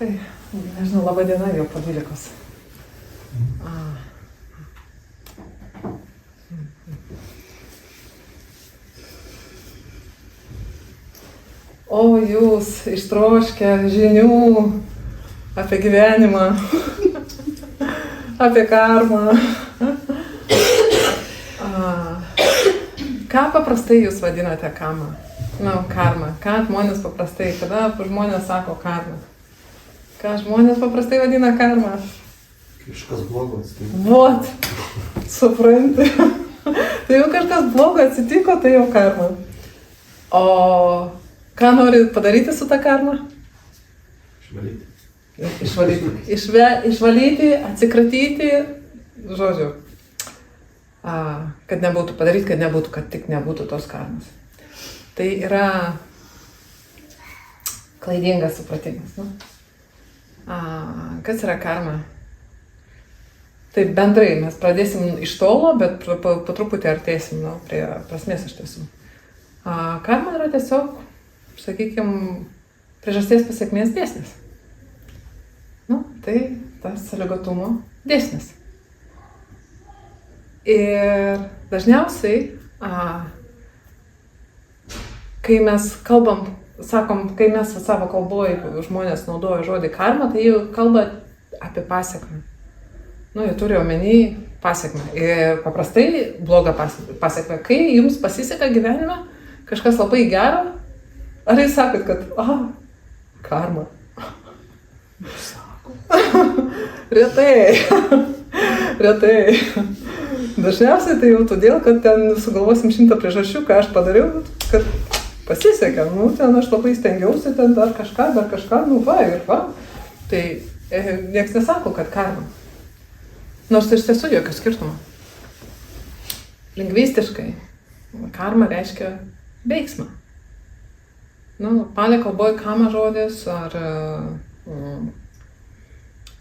Tai, nežinau, laba diena jau po 12. O jūs ištroškę žinių apie gyvenimą, apie karmą. Ką paprastai jūs vadinate karma? Karma. Ką žmonės paprastai, kada žmonės sako karma? Ką žmonės paprastai vadina karma? Kažkas blogo atsitiko. Vot, supranti. Tai jau kažkas blogo atsitiko, tai jau karma. O ką nori padaryti su ta karma? Išvalyti, atsikratyti, žodžiu. Kad nebūtų padaryti, kad tik nebūtų tos karmos. Tai yra klaidingas supratimas. Kas yra karma? Tai bendrai mes pradėsim iš tolo, bet po truputį artėsim prie prasmės iš tiesų. Karma yra tiesiog, sakykime, priežasties pasekmės dėsnis. Tai tas sąlygotumo dėsnis. Ir dažniausiai, kai mes kalbam, kai mes savo kalboje žmonės naudoja žodį karma, tai jau kalba apie pasekmę. Jie turi omeny pasekmę. Ir paprastai blogą pasekmę. Kai jums pasiseka gyvenime kažkas labai gero, ar jūs sakot, kad karma? Retai. Dažniausiai tai jau todėl, kad ten sugalvosim 100 priežasčių, ką aš padariau, kad pasisekė. Ten aš labai stengiausi, ten dar kažką, Tai nieks nesako, kad karma. Nors iš tiesų jokio skirtumo. Lingvistiškai karma reiškia veiksmą. Palė kalboje kama žodis, ar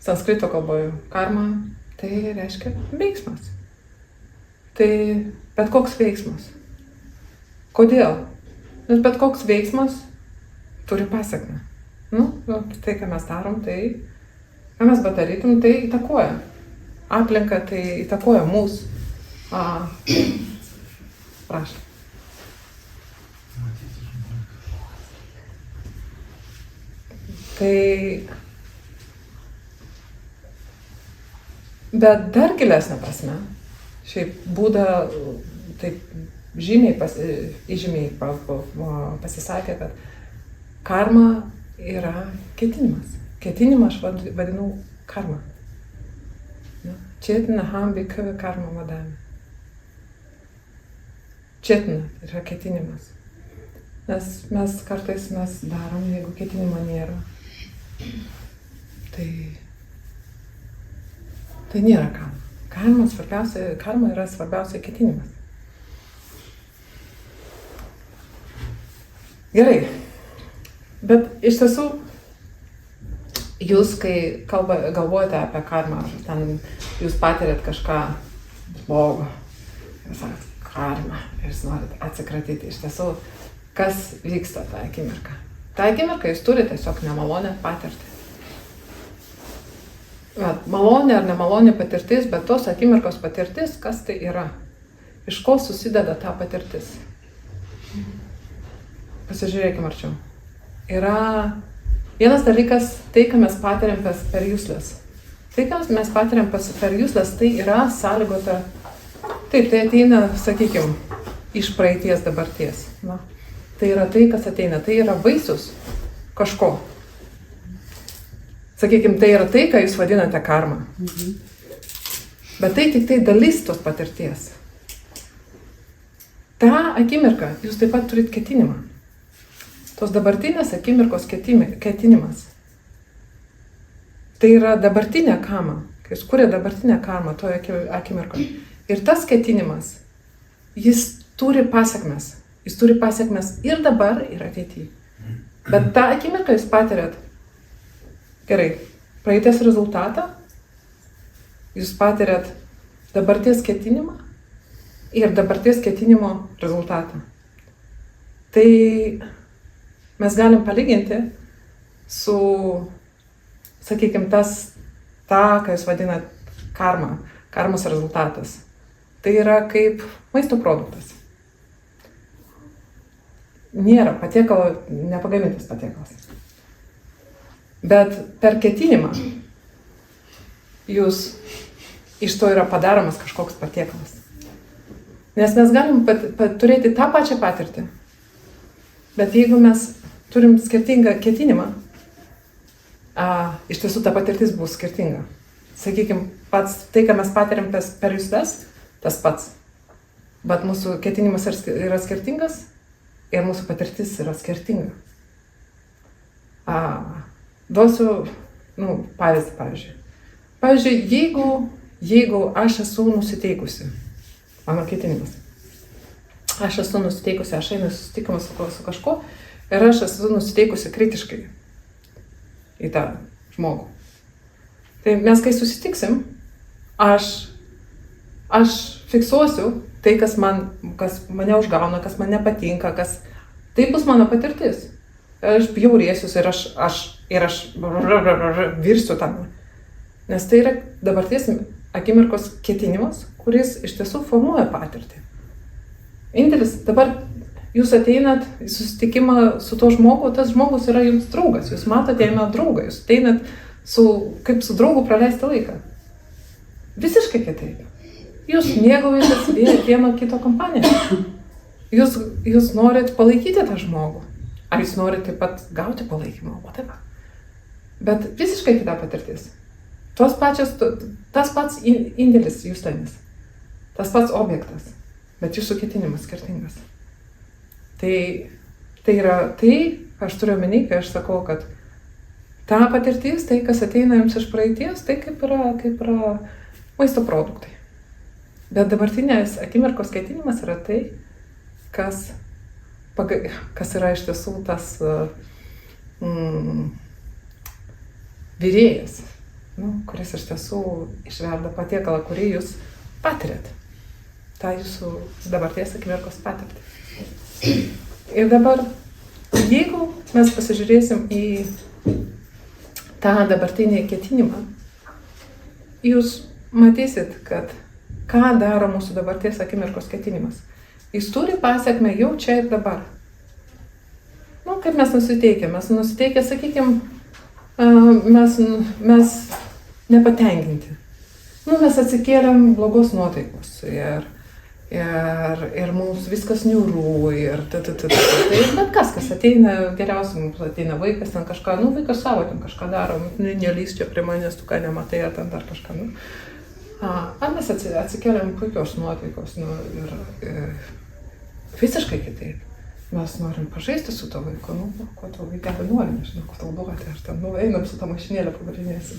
sanskrito kalboje karma, tai reiškia veiksmas. Tai bet koks veiksmas. Kodėl? Nes bet koks veiksmas turi pasekmę. Tai, ką mes darom, tai, ką mes padarytum, tai įtakoja. Aplinka tai įtakoja mūsų. Prašau. Tai, bet dar gilesnė prasme, šiaip Buda taip žymiai pasisakė, kad karma yra ketinimas. Ketinimą aš vadinau karma. Četina hambika karma vadami. Četina yra ketinimas. Nes mes kartais darom, jeigu ketinimo nėra. Tai nėra karma. Karma yra svarbiausia ketinimas. Gerai. Bet iš tiesų, jūs, kai galvojate apie karmą, ten jūs patirėt kažką blogo, jūs sakot, karma, ir jūs norit atsikratyti. Iš tiesų, kas vyksta tą akimirką? Ta akimirka jūs turite tiesiog nemalonę patirtį. Malonė ar nemalonė patirtis, bet tos akimirkos patirtis, kas tai yra? Iš ko susideda ta patirtis? Pasižiūrėkime arčiau. Yra vienas dalykas, tai, ką mes patiriam per juslės. Tai, ką mes patiriam per juslės, tai yra sąlygota. Taip, tai ateina, sakykime, iš praeities dabarties. Tai yra tai, kas ateina. Tai yra vaisius kažko. Sakykime, tai yra tai, ką jūs vadinate karma. Bet tai tik tai dalis tos patirties. Ta akimirka jūs taip pat turit ketinimą. Tos dabartinės akimirkos ketinimas. Tai yra dabartinė karma, kai jūs kuria dabartinę karmą toje akimirkoje. Ir tas ketinimas, jis turi pasekmes. Jis turi pasekmes ir dabar, ir ateityje. Bet tą akimirką jūs patiriat, gerai, praeities rezultatą, jūs patiriat dabarties ketinimą ir dabarties ketinimo rezultatą. Tai mes galim palyginti su sakykime, tą, ką jūs vadinat karmos rezultatas, tai yra kaip maisto produktas. Nėra patiekalo, nepagamintas patiekalas. Bet per ketinimą jūs iš to yra padaromas kažkoks patiekalas. Nes mes galim turėti tą pačią patirtį, bet jeigu mes turim skirtingą ketinimą, iš tiesų ta patirtis bus skirtinga. Sakykime, pats tai, ką mes patiriam per jusles, tas pats. Bet mūsų ketinimas yra skirtingas ir mūsų patirtis yra skirtinga. Duosiu pavyzdį, pavyzdžiui. Pavyzdžiui, jeigu aš esu nusiteikusi, mano ketinimas, aš esu nusiteikusi, aš einu susitikimą su kažko ir aš esu nusiteikusi kritiškai į tą žmogų. Tai mes, kai susitiksim, aš fiksuosiu tai, kas mane užgauna, kas man nepatinka, tai bus mano patirtis. Aš bjaurėsiuosi ir aš virsiu tam. Nes tai yra dabarties akimirkos ketinimas, kuris iš tiesų formuoja patirtį. Vienintelis, dabar jūs ateinat į susitikimą su tuo žmogu, tas žmogus yra jums draugas, jūs matote jame draugą, jūs ateinat kaip su draugu praleisti laiką. Visiškai kitaip. Jūs mėgaujatės vieno kito kompaniją. Jūs norit palaikyti tą žmogų. Ar jūs norit taip pat gauti palaikymą, bet visiškai kita patirtis. Tas pats indėlis justinis, tas pats objektas, bet jūsų ketinimas skirtingas. Tai yra tai, ką aš turiu omeny, kai aš sakau, kad ta patirtis, tai, kas ateina jums iš praeities, tai kaip yra maisto produktai. Bet dabartinės akimirkos ketinimas yra tai, kas yra iš tiesų tas virėjas, kuris iš tiesų išverda patiekalą, kurį jūs patiriat. Ta jūsų dabarties akimirkos patirtį. Ir dabar, jeigu mes pasižiūrėsim į tą dabartinį ketinimą, jūs matysit, kad ką daro mūsų dabarties akimirkos ketinimas. Jis turi pasiekmę jau čia ir dabar. Kaip mes nusiteikę? Mes nusiteikę, sakykime, mes nepatenkinti. Mes atsikėlėm blogos nuotaikos ir mums viskas niūru ir bet kas ateina, geriausiai mums ateina vaikas, ten kažką, vaikas savo ten kažką daro, nelys čia prie manęs, tu ką nematai, ar ten dar kažką, Ar mes atsikėlėm puikios nuotaikos ir visiškai kitaip. Mes norim pažaisti su to vaiku, ko to vaikelį nori, nežinau, ko tau duoti, ar ten, einam su tą mašinėlę pavarinėsim,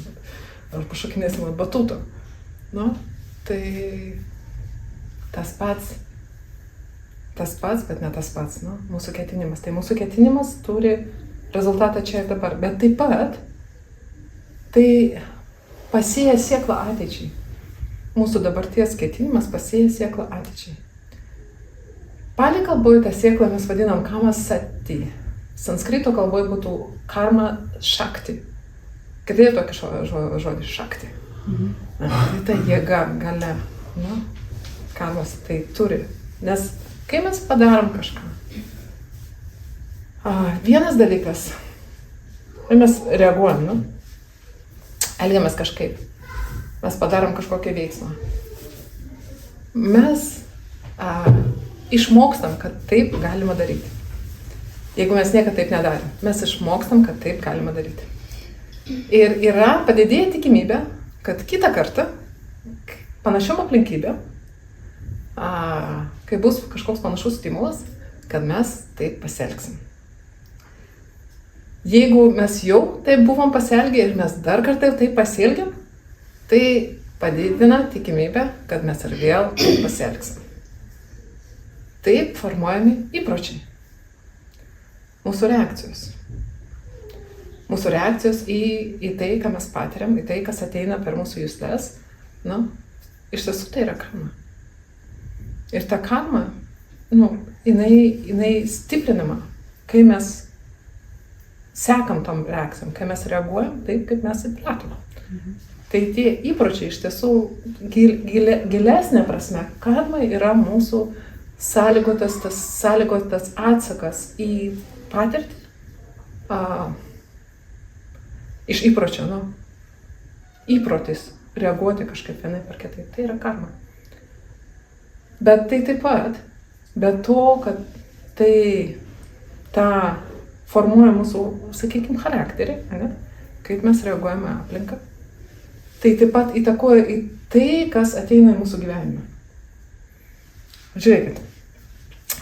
ar pašokinėsim ant batuto. Tai tas pats, bet ne tas pats, mūsų ketinimas. Tai mūsų ketinimas turi rezultatą čia ir dabar, bet taip pat tai pasėja sėklą ateičiai. Mūsų dabarties ketinimas pasėja sėklą ateičiai. Pali kalboje tą sėklą mes vadinam kama sati. Sanskrito kalboje būtų karma šakti. Girdėjai tokį žodį šakti? Tai jėga, galia. Karmas tai turi. Nes kai mes padarom kažką, vienas dalykas, ir mes reaguojam, elgiamės kažkaip. Mes padarom kažkokį veiksmą. Mes išmokstam, kad taip galima daryti. Jeigu mes niekada taip nedarėm, mes išmokstam, kad taip galima daryti. Ir yra padidėja tikimybė, kad kitą kartą, panašiom aplinkybėm, kai bus kažkoks panašus stimulas, kad mes taip pasielgsim. Jeigu mes jau taip buvom pasielgę ir mes dar kartą taip pasielgiam, tai padidina tikimybę, kad mes ir vėl taip pasielgsim. Taip formuojami įpročiai. Mūsų reakcijos. Mūsų reakcijos į tai, ką mes patiriam, į tai, kas ateina per mūsų jusles, iš tiesų tai yra karma. Ir ta karma, jinai stiprinama, kai mes sekam tom reakcijom, kai mes reaguojam taip, kaip mes įpratom. Tai tie įpročiai iš tiesų gilesnė prasme, karma yra mūsų sąlygotas atsakas į patirtį, iš įpročio, įprotis reaguoti kažkaip vienaip ar kitaip, tai yra karma. Bet tai taip pat, be to, kad tą formuoja mūsų, sakykime, charakterį, ne? Kaip mes reaguojame aplinką, tai taip pat įtakoja į tai, kas ateina į mūsų gyvenimą. Žiūrėkit,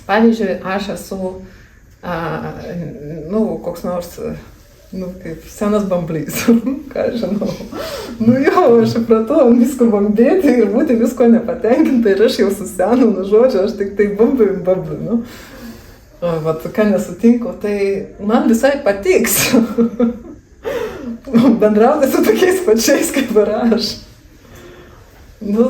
pavyzdžiui, aš esu, koks nors, kaip senas bamblys, ką žinau. Aš įpratau ant visko bambėti ir būti visko nepatenkinta ir aš jau susenu, žodžiu, aš tik tai bambliu. Vat, ką nesutinku, tai man visai patiks bendrauti su tokiais pačiais kaip ir aš.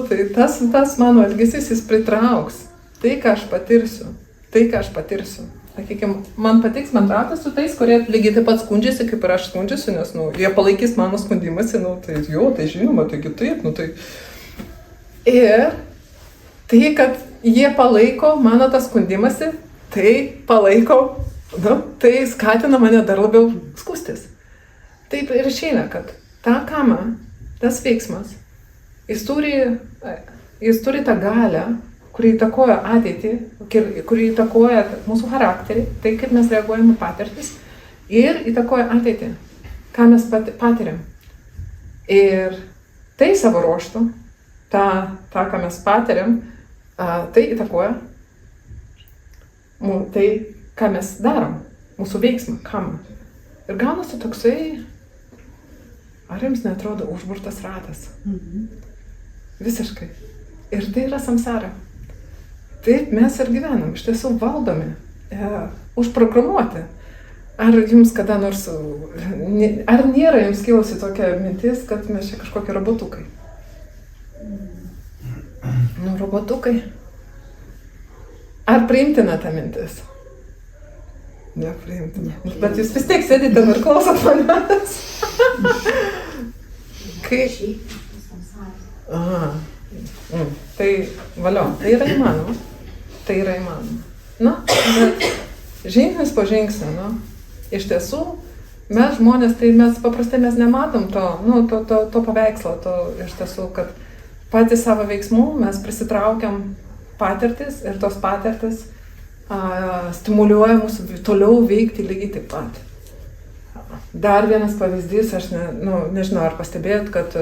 Tai tas mano elgesys, jis pritrauks tai, ką aš patirsiu. Sakykime, man patiks bendrauti su tais, kurie lygiai taip pat skundžiasi, kaip ir aš skundžiasi, nes, jie palaikys mano skundimąsi, tai žinoma, taigi taip, tai. Ir tai, kad jie palaiko mano tą skundimąsi, tai palaiko, tai skatina mane dar labiau skųstis. Taip ir išeina, kad ta kama, tas veiksmas, jis turi tą galią, kuri įtakoja ateitį, kuri įtakoja mūsų charakterį, tai kaip mes reaguojame patirtis ir įtakoja ateitį, ką mes patiriam. Ir tai savo ruožtu, tą, ką mes patiriam, tai įtakoja tai, ką mes darom, mūsų veiksmą, kamą. Ir gaunasi toksai, ar jums neatrodo užburtas ratas? Visiškai. Ir tai yra samsara. Taip mes ir gyvenam, iš tiesų valdomi, užprogramuoti. Ar jums kada nors, ar nėra jums kilusi tokia mintis, kad mes čia kažkokie robotukai? Robotukai. Ar priimtina ta mintis? Nepriimtina. Bet jūs vis tiek sėdite ir klausot manęs. Tai valio, tai yra įmanoma. Bet žingsnis po žingsnio, iš tiesų, mes žmonės, tai mes paprastai nematom to paveikslo, iš tiesų, kad patys savo veiksmų mes prisitraukiam patirtis ir tos patirtis stimuliuoja mus toliau veikti lygiai taip pat. Dar vienas pavyzdys, aš nežinau, ar pastebėjot, kad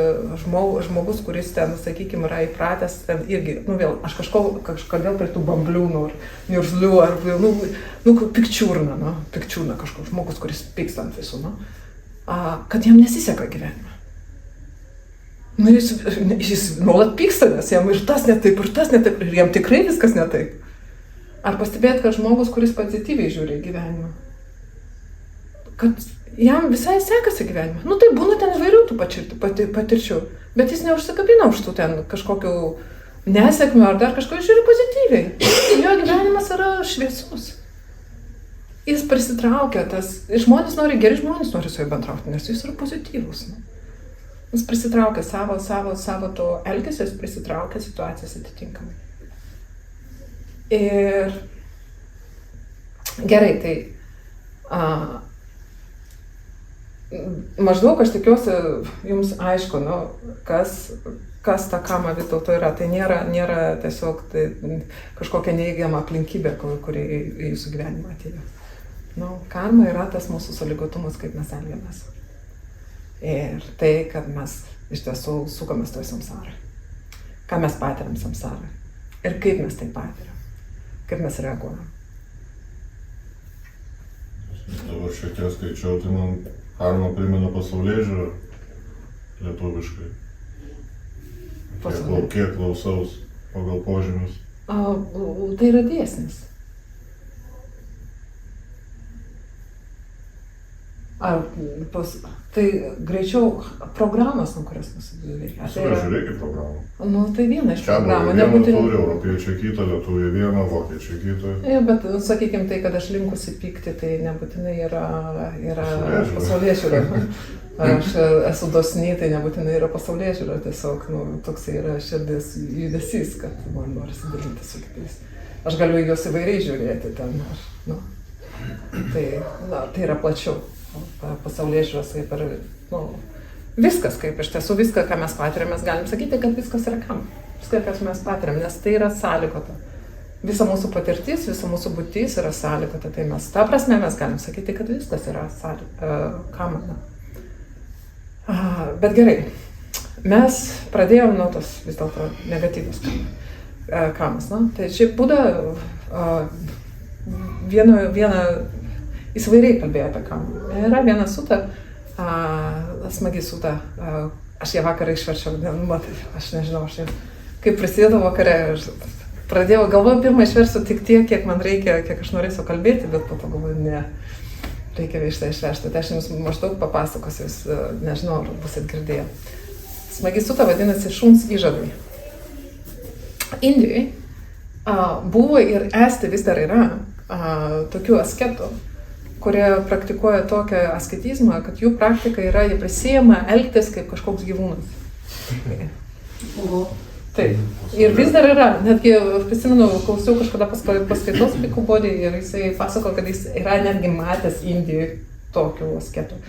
žmogus, kuris ten, sakykime, yra įpratęs, ten irgi, vėl, aš kažkodėl prie tų bamblių, niurzlių, ar pikčiurna kažkoks žmogus, kuris pyksta ant visų, kad jam nesiseka gyvenime. Jis nuolat pyksta, nes jam ir tas netaip, ir jam tikrai viskas netaip. Ar pastebėjot, kad žmogus, kuris pozityviai žiūri į gyvenimą, kad jam visai sekasi gyvenime. Tai būna ten įvairių tų patirčių, bet jis neužsikabina už tų ten kažkokių nesėkmių ar dar kažko, žiūri pozityviai. Jo gyvenimas yra šviesus. Jis prisitraukia geri žmonės nori su juo bendrauti, nes jis yra pozityvus. Jis prisitraukia savo to elgesio, jis prisitraukia situacijas atitinkamai. Ir gerai, tai maždaug aš tikiuosi jums aišku, kas ta kama vis dėlto yra. Tai nėra tiesiog kažkokia neįgiama aplinkybė, kuri į jūsų gyvenimą atėjo. Karma yra tas mūsų sąlygotumas, kaip mes elgiamės. Ir tai, kad mes iš tiesų sukamės toj samsarai. Ką mes patiriam samsarai. Ir kaip mes tai patiriam. Kaip mes reaguojam. Dabar šiek tiek skaičiau, tai man karma primena pasaulėžiūrą lietuviškai. Kiek klausaus pagal požymius. Tai yra dėsnis. Ar tai greičiau programos, nuo kurios nusidėlėkia. Žiūrėk į programą. Nu, tai viena iš Čia programų. viena turi, europiečiai kitą, lietuviai vieną, vokiečiai kitą. Bet, sakykime, tai, kad aš linkusi pykti, tai nebūtinai yra pasaulėžiūra. Aš esu dosni, tai nebūtinai yra pasaulėžiūra, tiesiog, toks yra širdis judesys, kad man norisi dalinti su kitais. Aš galiu juos įvairiai žiūrėti ten, tai yra plačiau. Pasaulėžiūros kaip ir, viskas, kaip iš tiesų viską, ką mes patiriam, mes galim sakyti, kad viskas yra kam. Viską, kas mes patiriam, nes tai yra sąlygota. Visa mūsų patirtis, visa mūsų būtis yra sąlygota. Tai mes, ta prasme, mes galim sakyti, kad viskas yra kam. Bet gerai, mes pradėjom nuo tos vis dėlto negatyvus kamas. Tai šiaip Buda vieną jis vairiai kalbėjo apie kamą. Yra viena suta, smagi suta, aš ją vakarą išverčiau, aš nežinau, kaip prasidėjo vakare, aš pradėjau, galvoju, pirmą išversiu tik tiek, kiek man reikia, kiek aš norėsiu kalbėti, bet po to galvoju, ne, reikia šitą išversti. Tai aš jums maždaug papasakosiu, jūs nežinau, ar busit girdėję. Smagi suta vadinasi šuns įžadai. Indijai buvo ir esti vis dar yra tokių asketų, kurie praktikuoja tokią asketizmą, kad jų praktika yra, jie prisijama elgtis kaip kažkoks gyvūnas. Taip. Ir vis dar yra, netgi, prisimenu, klausiau kažkada paskaitos Bhikkhu Bodhi ir jisai pasako, kad jis yra netgi matęs Indijoje tokių asketų.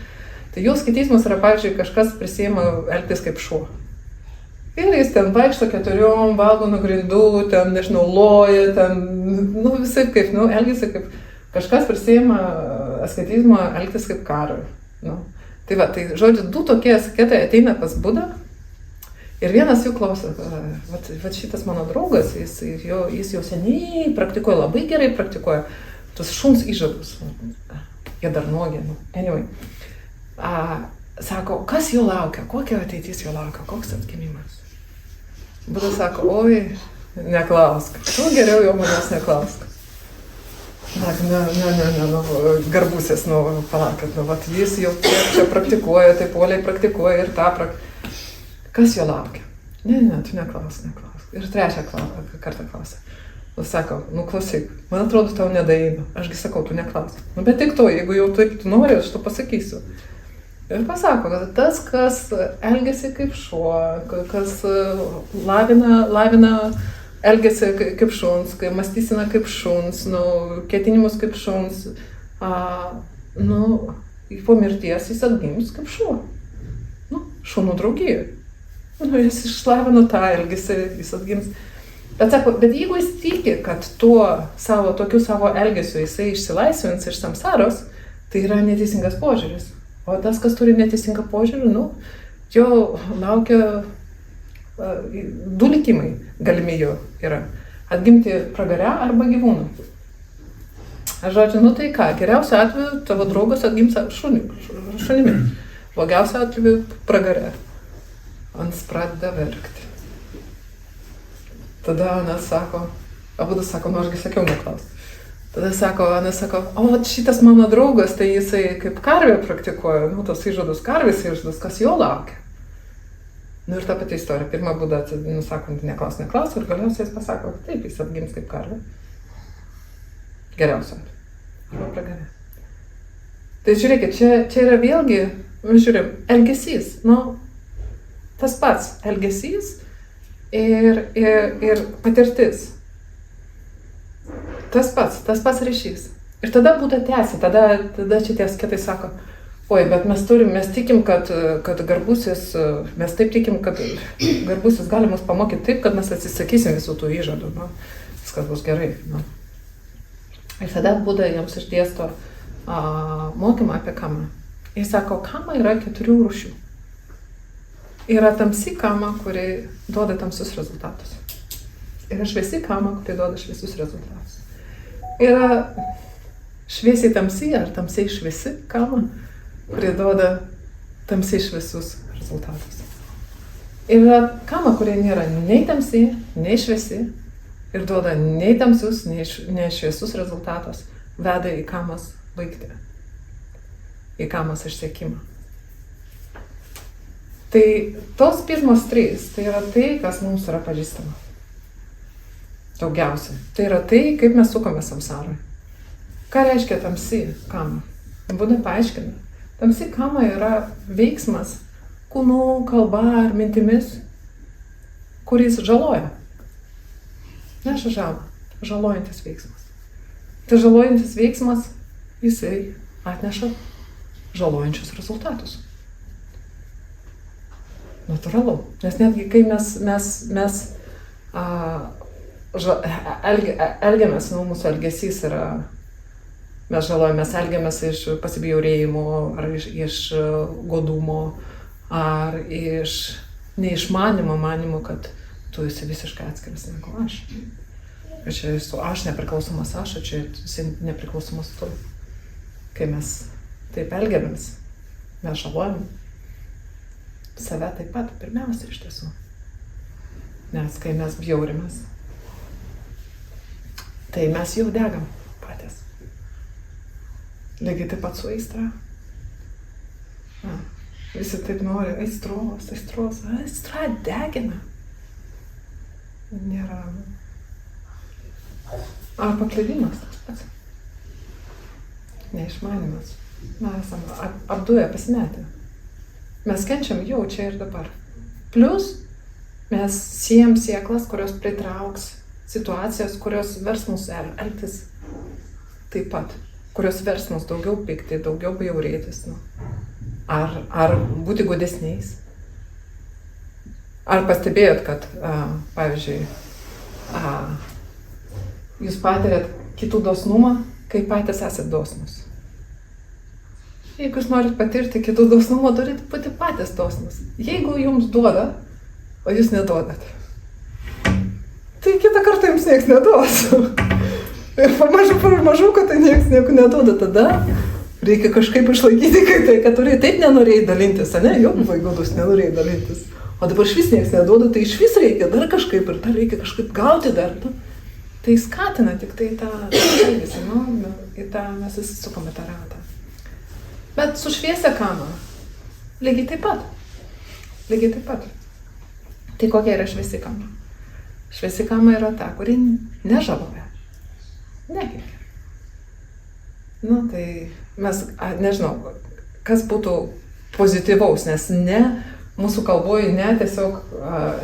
Tai jų asketizmas yra, pavyzdžiui, kažkas prisijama elgtis kaip šuo. Ir jis ten vaikšto 4, valgo nuo grindų, ten, nežinau, loja, ten, visai kaip, elgiasi kaip kažkas prisijama asketizmą elgtis kaip karui. Tai va, tai žodžiu, 2 tokie asketai ateina pas Budą ir vienas jų klauso, va šitas mano draugas, jis jau seniai praktikuoja, labai gerai praktikuoja tos šuns įžadus. Jie dar nuogi, anyway. Sako, kas jo laukia, kokia ateitis jo laukia, koks atgimimas. Buda sako, oi, neklausk, tu geriau jau manęs neklausk. Ne, garbusis, palaukit, jis jau čia praktikuoja, tai poliai praktikuoja ir tą Kas jo laukia? Ne, tu neklausk. Ir 3 kartą klausia. Sako, klausyk, man atrodo, tau nedaeina. Ašgi sakau, tu neklausk. Bet tik to, jeigu jau taip tu nori, aš tu pasakysiu. Ir pasako, kad tas, kas elgiasi kaip šuo, kas lavina elgiasi kaip šuns, mąstysena kaip šuns, ketinimus kaip šuns, po mirties jis atgims kaip šuo. Šunų draugija. Jis išlavino tą elgesį, jis atgims. Bet sako, bet jeigu jis tiki, kad tokiu savo elgesiu jisai išsilaisvins iš samsaros, tai yra neteisingas požiūris. O tas, kas turi neteisingą požiūrį, jo laukia 2 likimai galimi jo yra. Atgimti pragare arba gyvūną. Žodžiu, tai ką, geriausiu atveju tavo draugas atgims šunimi. Blogiausiu atveju pragare. Anas pradeda verkti. Tada Anas sako, Budas sako, ašgi sakiau neklausti. Tada Anas sako, šitas mano draugas, tai jisai kaip karvė praktikuoja, tos įžadus karvės įžadus, kas jo laukia. Ir ta pati istorija. Pirma Buda sako, neklaus, ir galiausiai jis pasako, taip, jis atgims kaip karvė. Geriausia. Arba pragare. Tai žiūrėkit, čia yra vėlgi, žiūrėm, elgesys. Tas pats elgesys ir patirtis. Tas pats ryšys. Ir tada Buda tęsia, tada čia tie asketai sako, bet mes tikim, kad garbusis, mes taip tikim, kad garbusis gali mus pamokyti taip, kad mes atsisakysim visų tų įžadų. Viskas bus gerai. Ir tada Buda jiems išdėsto mokymą apie kamą. Jis sako, kama yra 4 rūšių. Yra tamsi kama, kuri duoda tamsius rezultatus. Yra šviesi kama, kuri duoda šviesius rezultatus. Yra šviesiai tamsi ar tamsiai šviesi kama, kuri duoda tamsiai šviesius rezultatus. Yra kama, kurie nėra nei tamsi, nei šviesi ir duoda nei tamsius, nei šviesius rezultatus, veda į kamos baigtį. į kamos išsiekimą. Tai tos pirmos 3, tai yra tai, kas mums yra pažįstama. Daugiausiai. Tai yra tai, kaip mes sukame samsaroje. Ką reiškia tamsi kama? Buda paaiškina. Tamsi kama yra veiksmas kūnu, kalba ar mintimis, kuris žaloja. Neša žalą. Žalojantis veiksmas. Tai žalojantis veiksmas, jisai atneša žalojančius rezultatus. Natūralu. Nes netgi kai mes elgiamės, mūsų elgesys yra, mes žalojame, mes elgiamės iš pasibjaurėjimo, ar iš godumo, ar iš neišmanimo, manimo, kad tu esi visiškai atskiras negu aš. Kad čia esu aš, nepriklausomas aš, o čia esi nepriklausomas tu. Kai mes taip elgiamės, mes žalojame save taip pat, pirmiausia iš tiesų. Nes kai mes bjaurimės, tai mes jau degam patys. Lygiai taip pat su aistra. Visi taip nori, aistra degina. Nėra. Ar paklydimas tas pats? Neišmanimas. Mes esame apduję, pasimetę. Mes kenčiam jau čia ir dabar. Plus, mes siejam sėklas, kurios pritrauks situacijas, kurios vers mus elgtis taip pat. Kurios vers mus daugiau pikti, daugiau bjaurėtis. Ar būti godesniais. Ar pastebėjot, kad, pavyzdžiui, jūs patirėt kitų dosnumą, kai patys esate dosnus. Jeigu jūs norit patirti kitų dosnumą, turite būti patys dosnus. Jeigu jums duoda, o jūs neduodat, tai kitą kartą jums nieks neduos. Ir pamažu, kad tai nieks nieko neduoda, tada reikia kažkaip išlaikyti, kad turėjai taip nenorėjai dalintis, ne? Jau buvai godus, nenorėjai dalintis. O dabar išvis nieks neduoda, tai išvis reikia dar kažkaip ir dar reikia kažkaip gauti dar. Tai skatina tik tai tą elgesį, į tą mes įsisukome tą ratą. Bet su šviesia kama lygiai taip pat. Lygiai taip pat. Tai kokia yra šviesi kama? Šviesi kama yra ta, kuri nežaloja. Nekenkia. Tai mes, nežinau, kas būtų pozityvaus, nes ne, mūsų kalboje ne tiesiog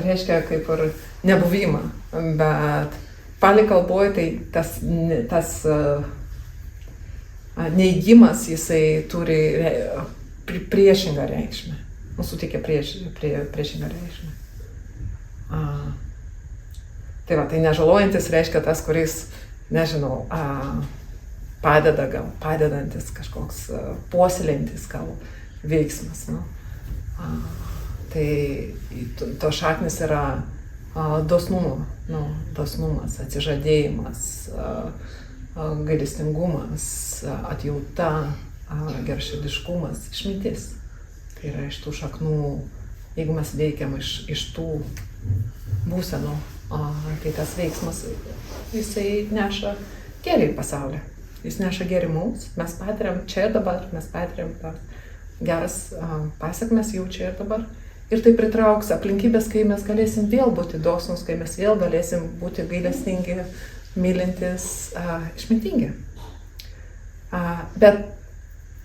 reiškia kaip ir nebuvimą, bet pali kalboje tai tas neigimas, jisai turi priešingą reikšmę. Mūsų teikia priešingą reikšmę. Tai va, tai nežalojantis reiškia tas, kuris, nežinau, padedantis kažkoks puoselėjantis gal veiksmas. Tai to šaknis yra dosnumas, atsižadėjimas, gailestingumas, atjauta, gerširdiškumas, išmintis. Tai yra iš tų šaknų, jeigu mes veikiam iš tų būsenų, tai tas veiksmas, jisai neša gėrį į pasaulį. Jis neša gėrį mums, mes patiriam čia ir dabar, mes patiriam geras pasekmes jau čia ir dabar. Ir tai pritrauks aplinkybės, kai mes galėsim vėl būti dosnus, kai mes vėl galėsim būti gailestingi, mylintis, išmintingi. Bet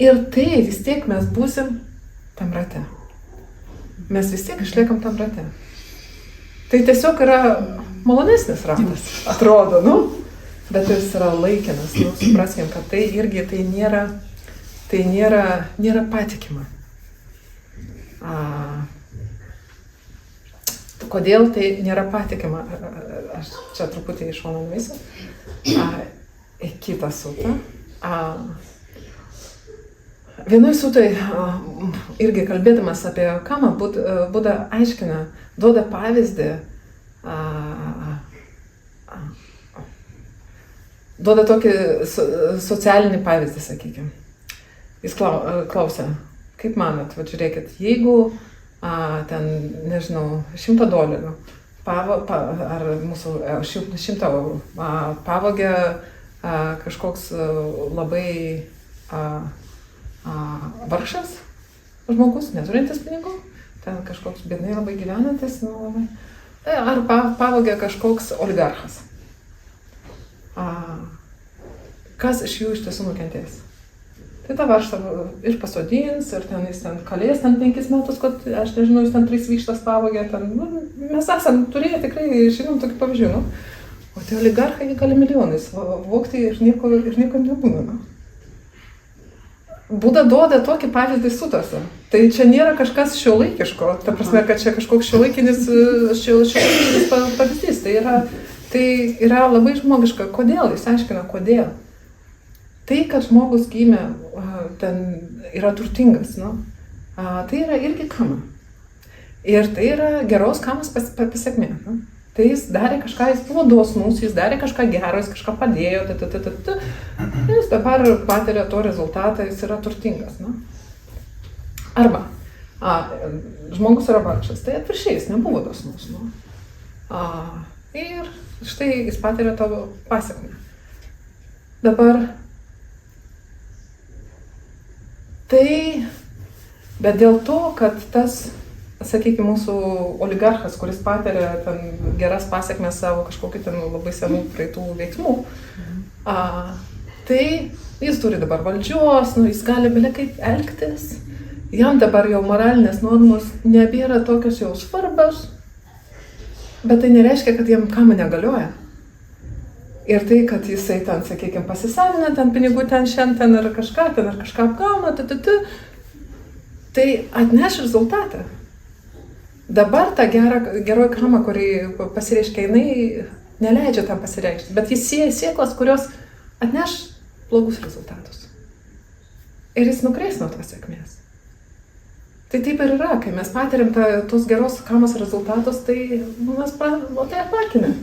ir tai vis tiek mes būsim tam rate. Mes vis tiek išliekam tam rate. Tai tiesiog yra malonesnis ratas, atrodo, bet jis yra laikinas. Supraskim, kad tai irgi nėra patikima. Kodėl tai nėra patikima? Aš čia truputį iš šono nueisiu. Kitą sutą. Vienoj sutai, irgi kalbėdamas apie kamą, Buda aiškina, duoda pavyzdį, duoda tokį socialinį pavyzdį, sakykime. Jis klausia, kaip manot, žiūrėkit, jeigu ten, nežinau, $100 ar mūsų 100 eurų pavogė kažkoks labai vargšas žmogus, neturintis pinigų, ten kažkoks biednai labai gyvenantis, nu, labai. Ar pavogė kažkoks oligarchas. Kas iš jų iš tiesų nukentės? Tai tą vargšą ir pasodins, ir ten jis ten kalės ten 5 metus, kad aš nežinau, jis ten 3 vištas pavogė, ten, nu, mes esam turėję tikrai, žinom tokių pavyzdžių, nu. O tie oligarchai gali milijonais vogti ir nieko nebūna, nu. Buda duoda tokį pavyzdį sutarsa. Tai čia nėra kažkas šiuolaikiško, ta prasme, kad čia kažkoks šiuolaikinis pavyzdys. Tai yra labai žmogiška. Kodėl? Jis aiškina, kodėl. Tai, kad žmogus gimė, ten yra turtingas, nu, tai yra irgi kama. Ir tai yra geros kamos pasiekmė. Nu. Tai jis darė kažką, jis buvo dosnus, jis darė kažką gero, jis kažką padėjo, jis dabar patiria to rezultatą, jis yra turtingas. Nu. Arba žmogus yra vargšas, tai atvirkščiai, jis nebuvo dosnus. Nu. Ir štai jis patiria tavo pasiekmę. Dabar tai, bet dėl to, kad tas, sakykime, mūsų oligarchas, kuris patiria ten geras pasiekmes savo kažkokį ten labai senų praeitų veiksmų, tai jis turi dabar valdžios, nu, jis gali belia kaip elgtis, jam dabar jau moralinės normos nebėra tokios jau svarbios, bet tai nereiškia, kad jam kama negalioja. Ir tai, kad jisai ten, sakykime, pasisavina ten pinigų ten šiandien ar kažką apgauna, tai atneš rezultatą. Dabar ta geroji kama, kuri pasireiškia, jinai neleidžia tam pasireikšti, bet jis sieja sėklas, kurios atneš blogus rezultatus. Ir jis nukreis nuo tos sėkmės. Tai taip ir yra, kai mes patiriam tos geros kamos rezultatus, tai mes tai apakina.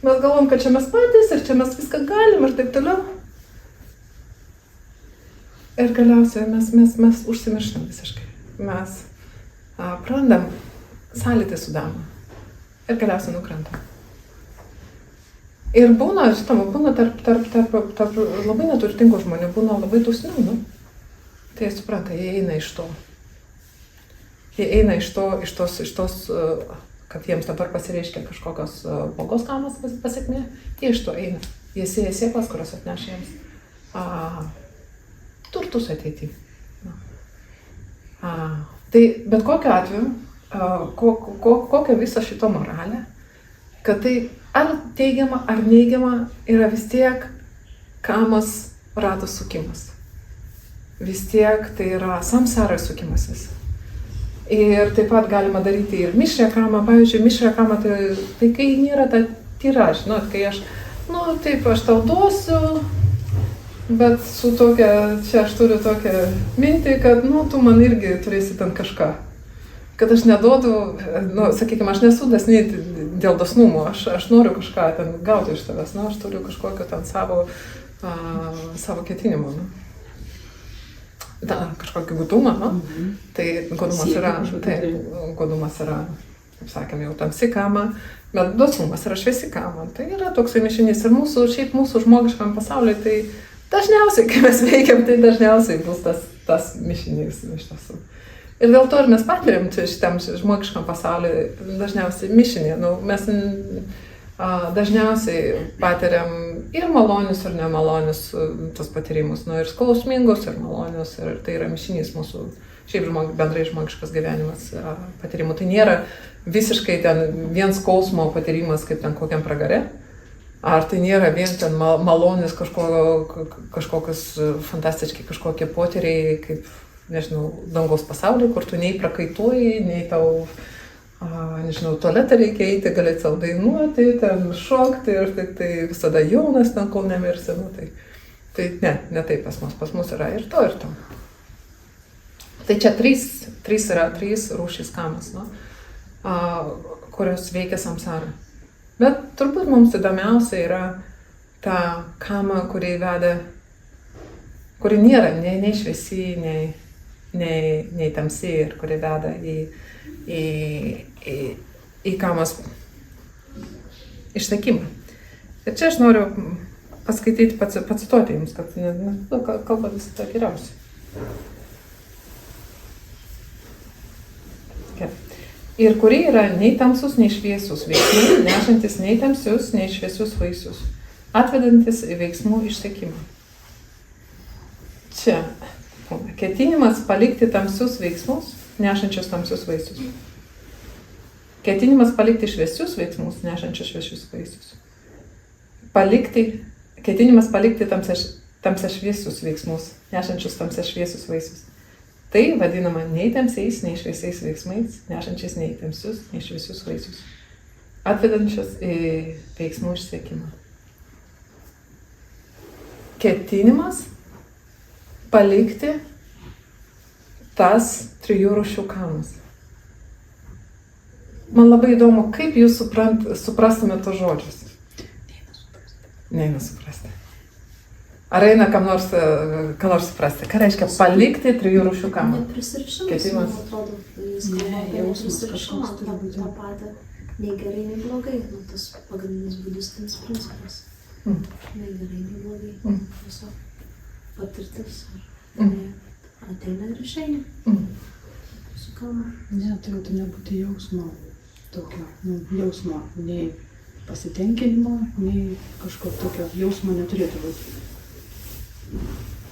Mes galvom, kad čia mes patys ir čia mes viską galim ir taip toliau. Ir galiausiai mes užsimirštam visiškai. Mes prarandam sąlytį su dama. Ir galiausiai nukrentam. Ir būna, žinoma, tarp labai neturtingų žmonių, būna labai dosnių, nu. Tai jie supranta, jie eina iš to. Jie eina iš tos kad jiems dabar pasireiškia kažkokios blogos kamos pasiekmė, tie iš to eina. Jie sieja sėklas, kurios atneš jiems turtus ateityje. Tai bet kokiu atveju, kokia visa šito moralė, kad tai ar teigiama, ar neigiama yra vis tiek kamos rato sukimas. Vis tiek tai yra samsarai sukimasis. Ir taip pat galima daryti ir mišrią kamą. Pavyzdžiui, mišrią kamą tai kai nėra ta tyra, žinot, kai aš tau duosiu, bet su tokia, čia aš turiu tokią mintį, kad, tu man irgi turėsi ten kažką. Kad aš neduodu, sakykime, aš nesu dosni dėl dosnumo, aš noriu kažką ten gauti iš tavęs, aš turiu kažkokio ten savo ketinimo. Kažkokį gudumą, tai godumas yra, kaip sakėm, jau tamsi kama, bet dosnumas yra šviesi kama. Tai yra toksai mišinys ir mūsų žmogiškam pasauliui, tai dažniausiai, kai mes veikiam, tai dažniausiai bus tas mišinys iš tiesų. Ir dėl to ir mes patiriam šitam žmogiškam pasauliui dažniausiai mišinį. Mes dažniausiai patiriam ir malonius, ir nemalonius tos patyrimus, ir skausmingus, ir malonius, ir tai yra mišinys mūsų, šiaip bendrai žmogiškas gyvenimas patyrimų. Tai nėra visiškai ten vien skausmo patyrimas, kaip ten kokiam pragare, ar tai nėra vien ten malonius kažkokius fantastiški kažkokie potyriai, kaip, nežinau, dangaus pasaulyje, kur tu nei prakaituoji, nei tau tualetą reikia eiti, galėti savo dainuoti, ten šokti ir tai visada jaunas ten, kol nemirsi. Tai ne taip pas mus yra ir to, ir to. Tai čia trys rūšys kamos, kurios veikia samsarą. Bet turbūt mums įdomiausia yra ta kama, kuri nėra nei šviesi, nei tamsi ir kuri veda į kamos išsekimą. Ir čia aš noriu paskaityti, pacituoti jums, kad kalba visą tą geriausiai. Ir kurie yra nei tamsus, nei šviesus veiksmai, nešantis nei tamsius, nei šviesius vaisius, atvedantis į veiksmų išsekimą. Čia ketinimas palikti tamsius veiksmus, nešančius tamsius vaisius. Ketinimas palikti šviesius veiksmus, nešančius šviesius vaisius. Ketinimas palikti tamsia šviesius veiksmus, nešančius tamsia šviesius vaisius. Tai vadinama nei tamsiais, nei šviesiais veiksmais, nešančiais nei tamsius, nei šviesius vaisius, atvedančius į veiksmų išsekimą. Ketinimas palikti tas 3 rūšių karmas. Man labai įdomu, kaip jūs suprastumėte tos žodžius. Neina suprasti. Ar eina kam nors suprasti? Ką reiškia palikti 3 rūšių karmą? Neprisirišimas, man atrodo, jis kalba apie neprisirišimą, tą patį, nei gerai, nei blogai, tas pagrindinis budistinis principas. Nei gerai, nei blogai, tiesiog patirtis, ateina ir išeina. Su kalba. Ne, turėtų nebūti jausmo tokio, jausmo, nei pasitenkinimo, nei kažko tokio jausmo neturėtų būti.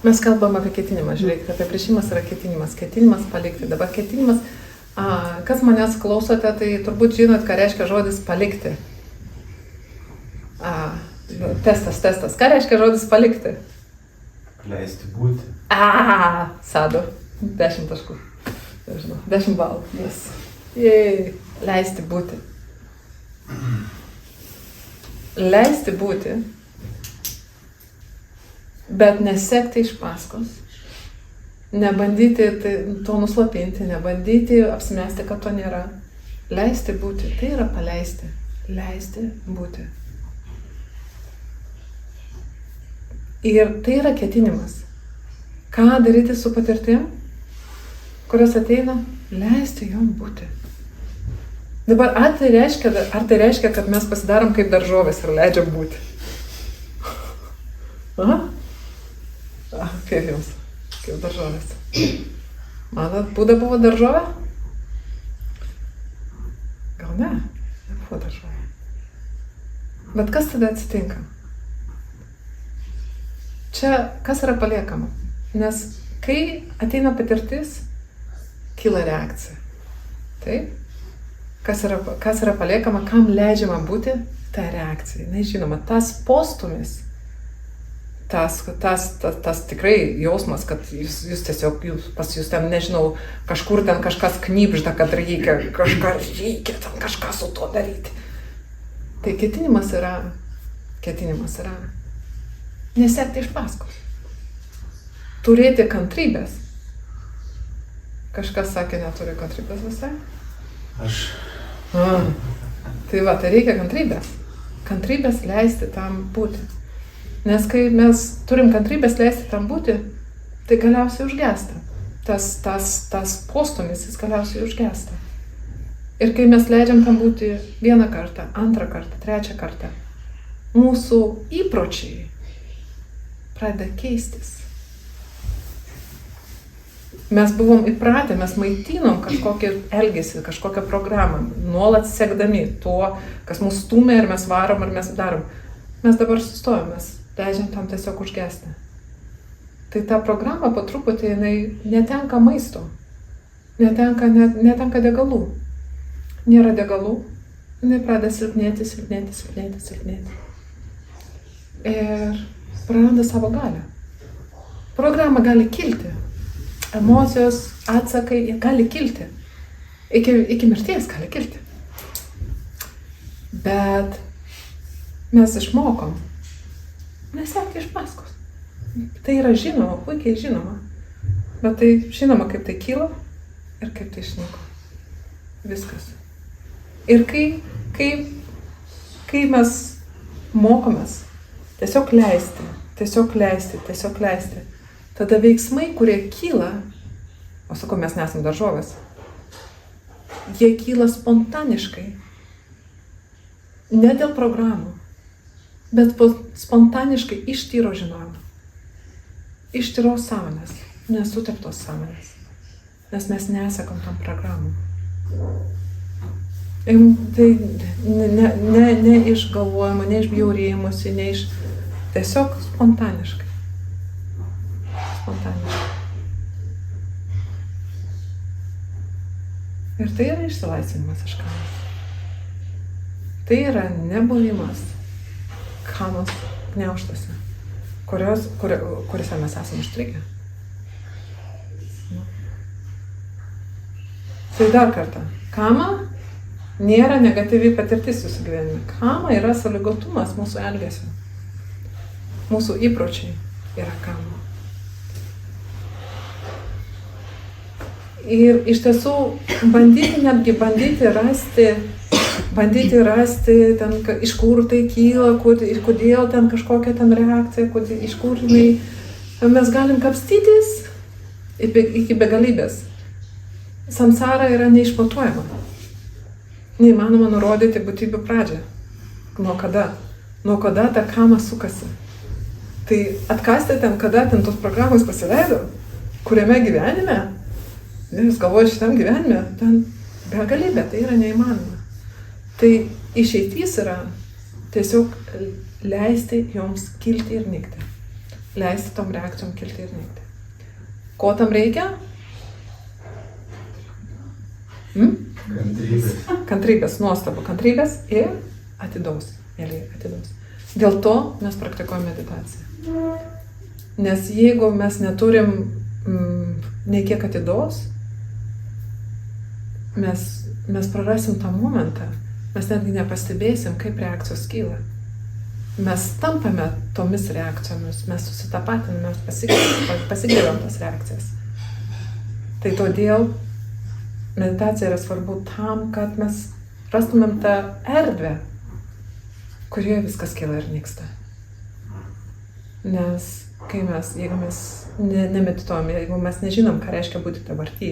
Mes kalbam apie ketinimą, žiūrėkite, apibrėžimas yra ketinimas, ketinimas palikti. Dabar ketinimas, kas manęs klausote, tai turbūt žinot, ką reiškia žodis palikti. Testas, ką reiškia žodis palikti? Leisti būti. Sadu, 10 taškų, nežinau, 10 balų, yes. Jei, leisti būti. Leisti būti, bet nesekti iš paskos, nebandyti to nuslopinti, nebandyti apsimesti, kad to nėra. Leisti būti, tai yra paleisti, leisti būti. Ir tai yra ketinimas. Ką daryti su patirtim, kurios ateina? Leisti jom būti. Dabar ar tai reiškia, kad mes pasidarom kaip daržovės ir leidžiam būti? Kaip jums? Kaip daržovės. Manot, Buda buvo daržovė? Gal ne? Nebuvo daržovė. Bet kas tada atsitinka? Čia kas yra paliekama? Nes kai ateina patirtis, kyla reakcija. Taip? Kas yra paliekama, kam leidžiama būti, ta reakcija. Žinoma, tas postumis, tas tikrai jausmas, kad jūs tiesiog, pas jūs ten, nežinau, kažkur ten kažkas knybžda, kad reikia kažką su tuo daryti. Tai ketinimas yra nesekti iš paskos. Turėti kantrybės. Kažkas sakė, neturi kantrybės visai? Aš. Tai va, tai reikia kantrybės. Kantrybės leisti tam būti. Nes kai mes turim kantrybės leisti tam būti, tai galiausiai užgesta. Tas postumis, jis galiausiai užgesta. Ir kai mes leidžiam tam būti 1 kartą, 2 kartą, 3 kartą, mūsų įpročiai pradeda keistis. Mes buvom įpratę, mes maitinom kažkokį elgesį, kažkokią programą, nuolat sekdami tuo, kas mus stumia ir mes varom ir mes darom. Mes dabar sustojom, mes leidžiam tam tiesiog užgesti. Tai ta programa po truputį jinai netenka maisto, netenka degalų. Nėra degalų, jinai pradeda silpnėti. Ir praranda savo galią. Programa gali kilti. Emocijos, atsakai, jie gali kilti. Iki mirties gali kilti. Bet mes išmokom nesekti iš paskos. Tai yra žinoma, puikiai žinoma. Bet tai žinoma, kaip tai kyla ir kaip tai išnyko. Viskas. Ir kai mes mokomės tiesiog leisti, tada veiksmai, kurie kyla, o sakau, mes nesam daržovės, jie kyla spontaniškai. Ne dėl programų, bet spontaniškai iš tyro žinojimo. Iš tyros sąmonės, nesuteptos sąmonės. Nes mes nesekam tam programų. Tai ne iš galvojimo, ne iš bjaurėjimuose, ne iš... Tiesiog spontaniškai. Spontaniškai. Ir tai yra išsilaisvinimas iš kamos. Tai yra nebuvimas kamos gniaužtuose, kuriuose mes esame užstrigę. Tai dar kartą. Kama nėra negatyvi patirtis jūsų gyvenime. Kama yra sąlygotumas mūsų elgesio. Mūsų įpročiai yra kama. Ir iš tiesų bandyti rasti ten, iš kur tai kyla, kodėl ten kažkokia ten reakcija, iš kur jinai, mes galim kapstytis iki begalybės. Samsara yra neišmatuojama. Neįmanoma nurodyti būtybių pradžią. Nuo kada ta kama sukasi. Tai atkasti ten, kada ten tos programos pasileido, kuriame gyvenime, jūs galvojate šitam gyvenime, ten begalybė, tai yra neįmanoma. Tai išeitys yra tiesiog leisti joms kilti ir nykti. Leisti tom reakcijom kilti ir nykti. Ko tam reikia? Kantrybės, nuostabu. Kantrybės ir atidaus. Dėl to mes praktikuojame meditaciją. Nes jeigu mes neturim nei kiek atidaus, mes prarasim tą momentą, mes netgi nepastebėsim, kaip reakcijos kyla. Mes tampame tomis reakcijomis, mes susitapatiname, mes pasigėliam tas reakcijas. Tai todėl meditacija yra svarbu tam, kad mes rastumėm tą erdvę, kurioje viskas kyla ir nyksta. Nes jeigu mes nemedituojame, jeigu mes nežinom, ką reiškia būti dabarty,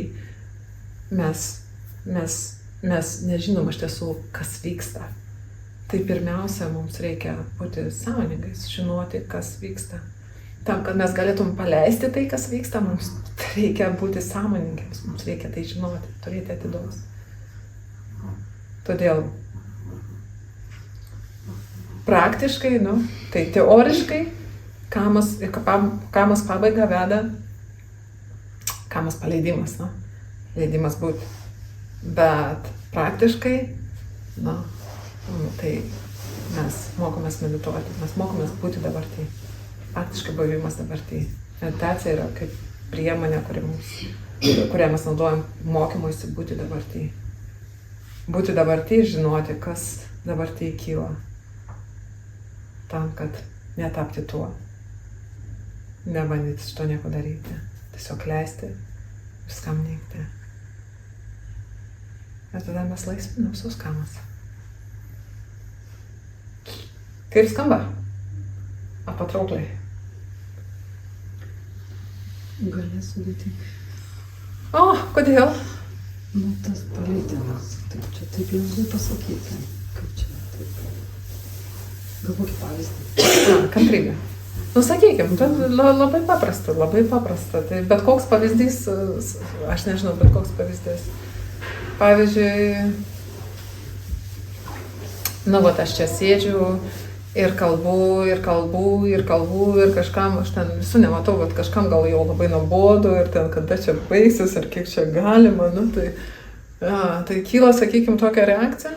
mes nežinom iš tiesų, kas vyksta. Tai pirmiausia, mums reikia būti sąmoningais, žinoti, kas vyksta. Tam, kad mes galėtum paleisti tai, kas vyksta, mums reikia būti sąmoningiams, mums reikia tai žinoti, turėti atidaus. Todėl praktiškai, tai teoriškai, kamos pabaiga veda kamos paleidimas, leidimas būti. Bet praktiškai, tai mes mokomės medituoti, mes mokomės būti dabartį. Praktiškai buvimas dabartį. Meditacija yra kaip priemonė, kurią mes naudojam mokymuisi būti dabartį. Būti dabartį ir žinoti, kas dabartį kyla. Tam, kad netapti tuo. Nebandyti šito nieko daryti. Tiesiog leisti viskam nykti. Ir tada mes laisvinam visus kamas. Kaip skamba? Ar patraukliai? Gale sudėtingai. O, kodėl? Tas paleidimas. Taip lengvai pasakyti. Kaip čia taip. Galbūt pavyzdį. Kantrybė. Sakykim, labai paprasta. Tai bet koks pavyzdys, aš nežinau, bet koks pavyzdys. Pavyzdžiui, aš čia sėdžiu ir kalbu ir kažkam, aš ten visų nematau, bet kažkam gal jau labai nuobodu ir ten kada čia baigsis ir kiek čia galima, tai kyla, sakykim, tokia reakcija.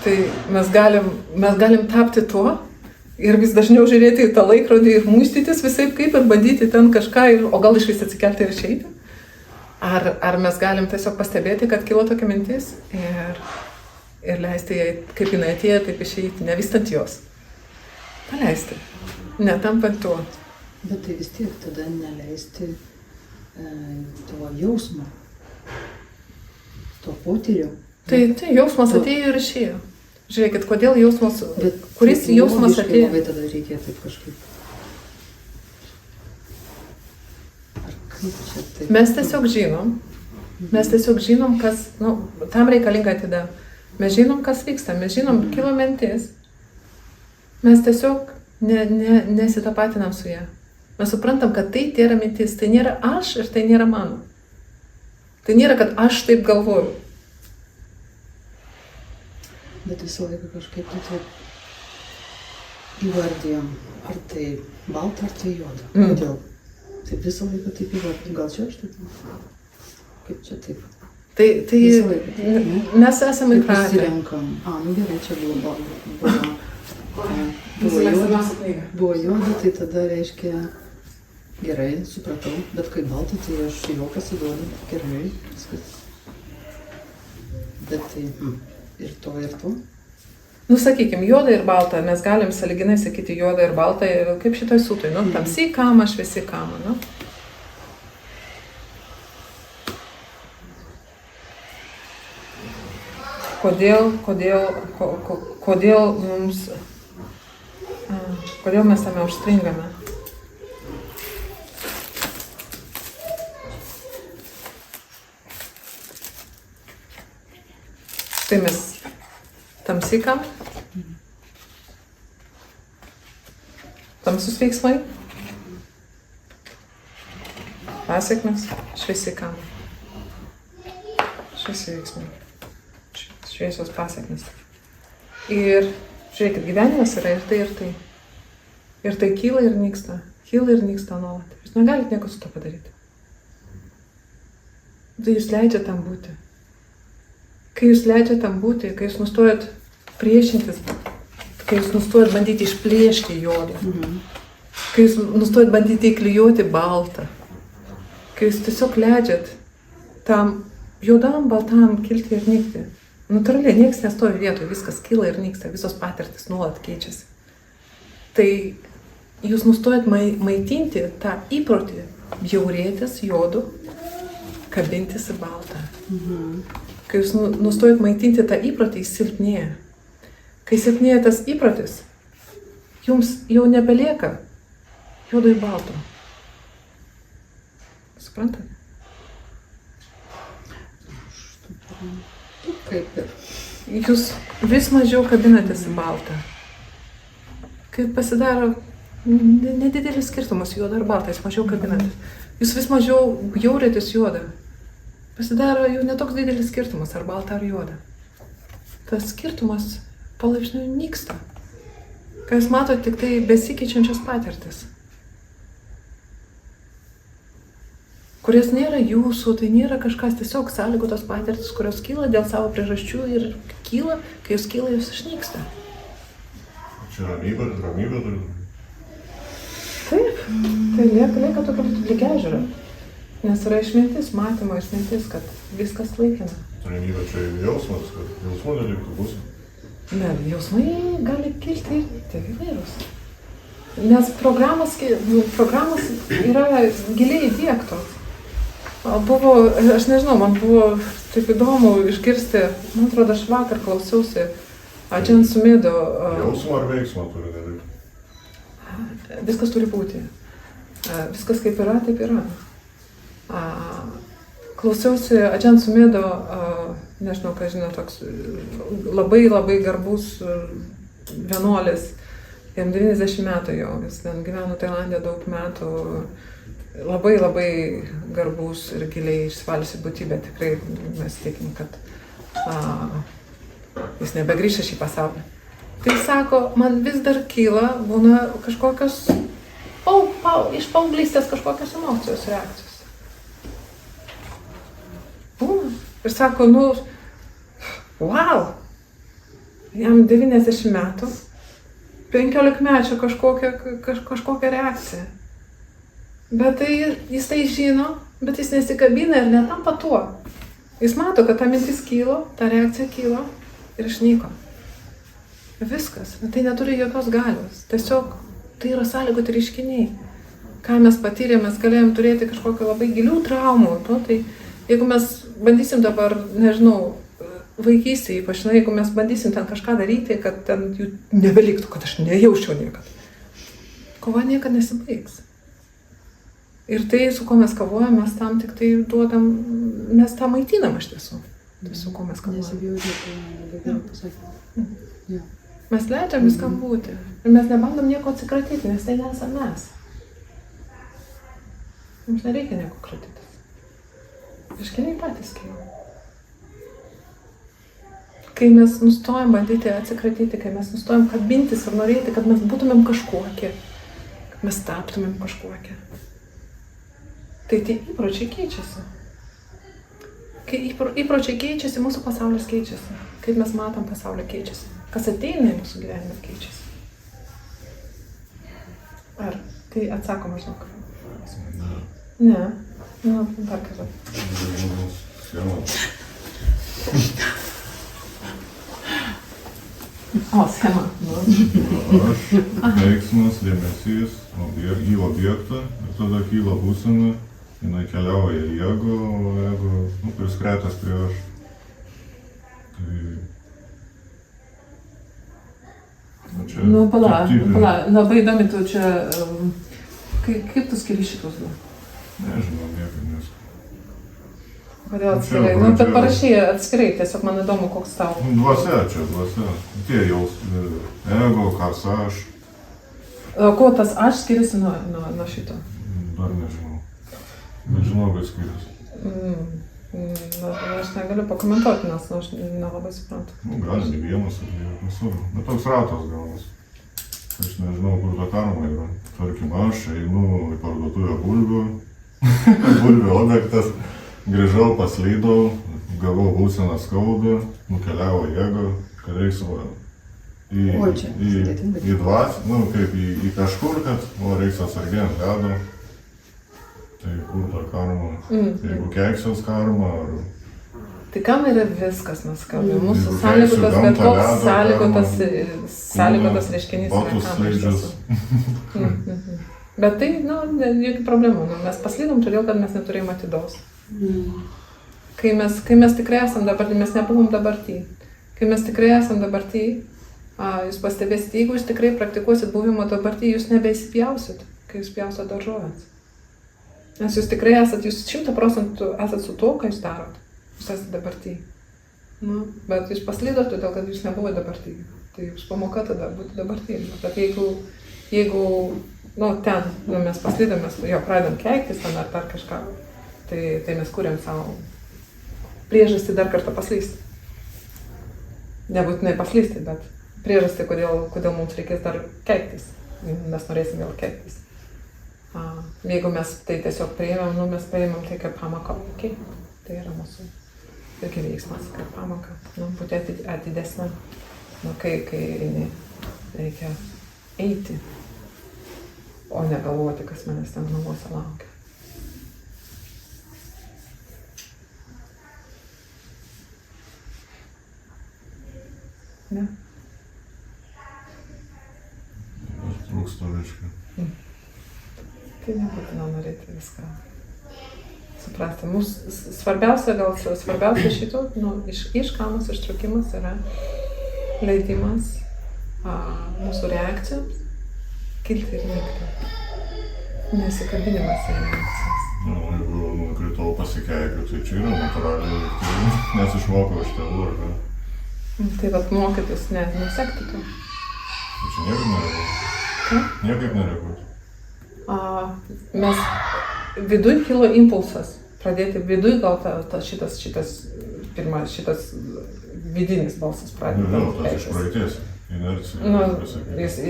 Tai mes galim tapti tuo ir vis dažniau žiūrėti į tą laikrodį ir muistytis visaip kaip ir bandyti ten kažką, o gal iš vis atsikelti ir išeiti. Ar mes galim tiesiog pastebėti, kad kilo tokia mintis ir leisti jai, kaip jinai atėjo, taip išeiti, nevystant jos. Paleisti, netampant tuo. Bet tai vis tiek tada neleisti to jausmo, to potyrio. Tai jausmas atėjo ir išėjo. Žiūrėkit, kodėl jausmas, kuris jausmas atėjo. Bet tada reikia taip kažkaip. Ar kaip čia taip? Mes tiesiog žinom, kas, tam reikalinga atida. Mes žinom, kas vyksta, mes žinom, kilo mintis. Mes tiesiog nesitapatinam su ją. Mes suprantam, kad tai yra mintis, tai nėra aš ir tai nėra mano. Tai nėra, kad aš taip galvoju. Bet visą laiką kažkaip taip įvardėjom, ar tai balta, ar tai juoda. Kodėl? Taip visą laiką taip įvardėjom. Gal čia aš taip? Kaip čia taip? Tai Visą laiką taip, ne? mes esame Kaip įpratę. pasirenkam. Nu gerai, čia buvo juoda, tai tada reiškia gerai, supratau, bet kai balta, tai aš jau pasiduodu. Gerai, viskas. Bet tai ir to. Nu, sakykime, juoda ir balta, mes galim sąlyginai sakyti juoda ir balta, ir kaip šitoj sūtoj, nu, tamsiai kama, šviesiai kama, nu. Kodėl mums, kodėl mes tame užstringame? Tai mes tamsiai kam? Tamsus veiksmai? Pasiekmes? Šviesiai kam? Šviesiai veiksmai. Šviesios pasiekmes. Ir žiūrėkit, gyvenimas yra ir tai, ir tai. Ir tai kyla ir nyksta. Kyla ir nyksta nuolat. Jūs negalite nieko su to padaryti. Tai jūs leidžiate tam būti. Kai jūs leidžiate tam būti, kai jūs nustojat priešintis, kai jūs nustojat bandyti išplėšti juodą, kai jūs nustojat bandyti įklijuoti baltą, kai jūs tiesiog leidžiat tam juodam, baltam kilti ir nykti. Natūraliai, niekas nestovi vietoje, viskas kyla ir nyksta, visos patirtis nuolat keičiasi. Tai jūs nustojat maitinti tą įprotį bjaurėtis juodu, kabintis į baltą. Kai jūs nustojat maitinti tą įprotį, jis silpnėja. Kai silpnėja tas įprotis, jums jau nebelieka juodo į balto. Suprantate? Kaip ir. Jūs vis mažiau kabinatės į baltą. Kai pasidaro nedidelis skirtumas juoda ar balta, jūs mažiau kabinatės. Jūs vis mažiau bjaurėtės juodą. Pasidaro jau netoks didelis skirtumas, ar balta, ar juoda. Tas skirtumas palaipsniui nyksta. Ką jūs matote, tik tai besikeičiančios patirtis. Kurios nėra jūsų, tai nėra kažkas, tiesiog sąlygotos patirtis, kurios kyla dėl savo priežasčių ir kyla, kai jūs kyla, jūs išnyksta. Čia ramybė. Taip, tai lieka tokia lygia ežera. Nes yra išmintis, matymo išmintis, kad viskas laikina. Ramybė čia jausmas, kad jausmų neliktų bus. Ne, jausmai gali kilti ir tai įvairūs. Nes programos yra giliai įdiegtos. Aš nežinau, man buvo taip įdomu išgirsti, man atrodo, aš vakar klausiausi Adžian Sumido. Jausmą ar veiksmą turi daryti? Viskas turi būti. Viskas kaip yra, taip yra. Klausiausi Adžian Sumido, nežinau, ką žinau, toks labai garbus vienuolis, jam 90 metų jau, jis ten gyveno Tailandė daug metų, labai garbus ir giliai išsivalysi būtybė, tikrai mes tikim, kad jis nebegrįžta šį pasaulį. Tai sako, man vis dar kyla, būna kažkokios, iš paauglystės kažkokios emocijos, reakcijos. Būna. Ir sako, wow, jam 90 metų, 15 mečių kažkokia reakcija. Bet tai, jis tai žino, bet jis nesikabina ir netampa tuo. Jis mato, kad ta mintis kylo, ta reakcija kylo ir išnyko. Viskas. Tai neturi jokios galios. Tiesiog tai yra sąlygoti reiškiniai. Ką mes patyrėme, mes galėjom turėti kažkokią labai gilių traumų. Tai jeigu mes bandysim dabar, nežinau, vaikystėje, ypač, jeigu mes bandysim ten kažką daryti, kad ten jų nebeliktų, kad aš nejaučiau niekad. Kova niekad nesibaigs. Ir tai, su ko mes kovojam, mes tam tik tai duodam, mes tą maitinam iš tiesų. Tai su ko mes kovojam. Nesibjaurėti, labai gerai pasakyti. Mes leidžiam viskam būti. Ir mes nebandom nieko atsikratyti, nes tai nesam mes. Mums nereikia nieko kratytis. Reiškiniai patys kyla. kai mes nustojam bandyti atsikratyti, kai mes nustojam kabintis ir norėti, kad mes būtumėm kažkokie, kad mes taptumėm kažkokie. Tai tie įpročiai keičiasi. Kai įpročiai keičiasi, mūsų pasaulis keičiasi. Kaip mes matom, pasaulio keičiasi. Kas ateina į mūsų gyvenimą keičiasi. Ar tai atsako maždaug? Ne. Nu, dar kartą. O, schema. Aš, veiksmas, dėmesys į objektą ir tada kyla būsena, jinai keliauja į ego, o ego priskretęs prie aš. Tai... Čia, pala, labai įdomi tu čia, kaip tu skiri šitus du? Nežinau, nieko nesu. Kodėl atskirai? Nu, bet parašy atskirai, tiesiog man įdomu, koks tau. Dvasia čia, dvasia. Tie jaus, ego, kas aš. Kuo tas aš skiriasi nuo šito? Dar nežinau. Nežinau, kaip skiriasi. Aš negaliu pakomentuoti, nes aš nelabai suprantu. Gali vienas ar visur. Bet toks ratas gaunas. Aš nežinau, kur ta karma yra. Tarkim, aš einu į parduotuvę bulvių. Bulvių objektas. Grįžau, paslydau, gavau būseną skaudą, nukeliavo jėgą, kad reiks į dvasį, nu kaip į kažkur, kad reiks atsargiai ant ledo. Tai kur ta karma? Jeigu keiksios karma ar... Tai kam yra viskas, mes kalbame? Mūsų sąlygotas, bet koks sąlygotas reiškinys yra slėdžius. Bet tai, jokių problemų. Mes paslydom todėl, kad mes neturėjom atidos. Kai mes tikrai esam dabartį, mes nebuvom dabartį. Kai mes tikrai esam dabartį, jūs pastebėsit, jeigu jūs tikrai praktikuosit buvimo dabartį, jūs nebeįsipjausit, kai jūs pjausit daržovės. Nes jūs tikrai esat, jūs 100% esat su tuo, ką jūs darot. Jūs esat dabartį. Bet jūs paslydot todėl, kad jūs nebuvo dabartį. Tai jūs pamoka tada būti dabartį. Bet jeigu ten, mes paslydom, mes jo pradedam keiktis ten ar dar kažką, tai mes kuriam savo priežastį dar kartą paslysti. Nebūtinai paslysti, bet priežastį, kodėl mums reikės dar keiktis. Mes norėsim vėl keiktis. Jeigu mes tai tiesiog priėmėm, mes priėmėm tai kaip pamoką. Okay. Tai yra mūsų irgi veiksmas, kaip pamoka. Būti atidesnė. Kai reikia eiti, o negalvoti, kas manęs ten namuose laukia. Ne? Trūksta reiškia. Tai nebūtina norėti viską suprasti. Mūsų svarbiausia šito, iš kamos ištraukimas yra leidimas mūsų reakcijoms kilti ir nykti. Nesikabinimas į reakcijas. Jeigu nukritau pasikeikiu, tai čia yra natūraliai, nes išmokau iš tėvų, ar ne? Tai vat mokytis, nusekti to. Tai čia niekaip nereaguoti. Ką? Niekaip nereaguoti. Mes viduj kilo impulsas. Pradėti viduj gal šitas vidinis balsas pradeda. Tas iš praeities, inercija.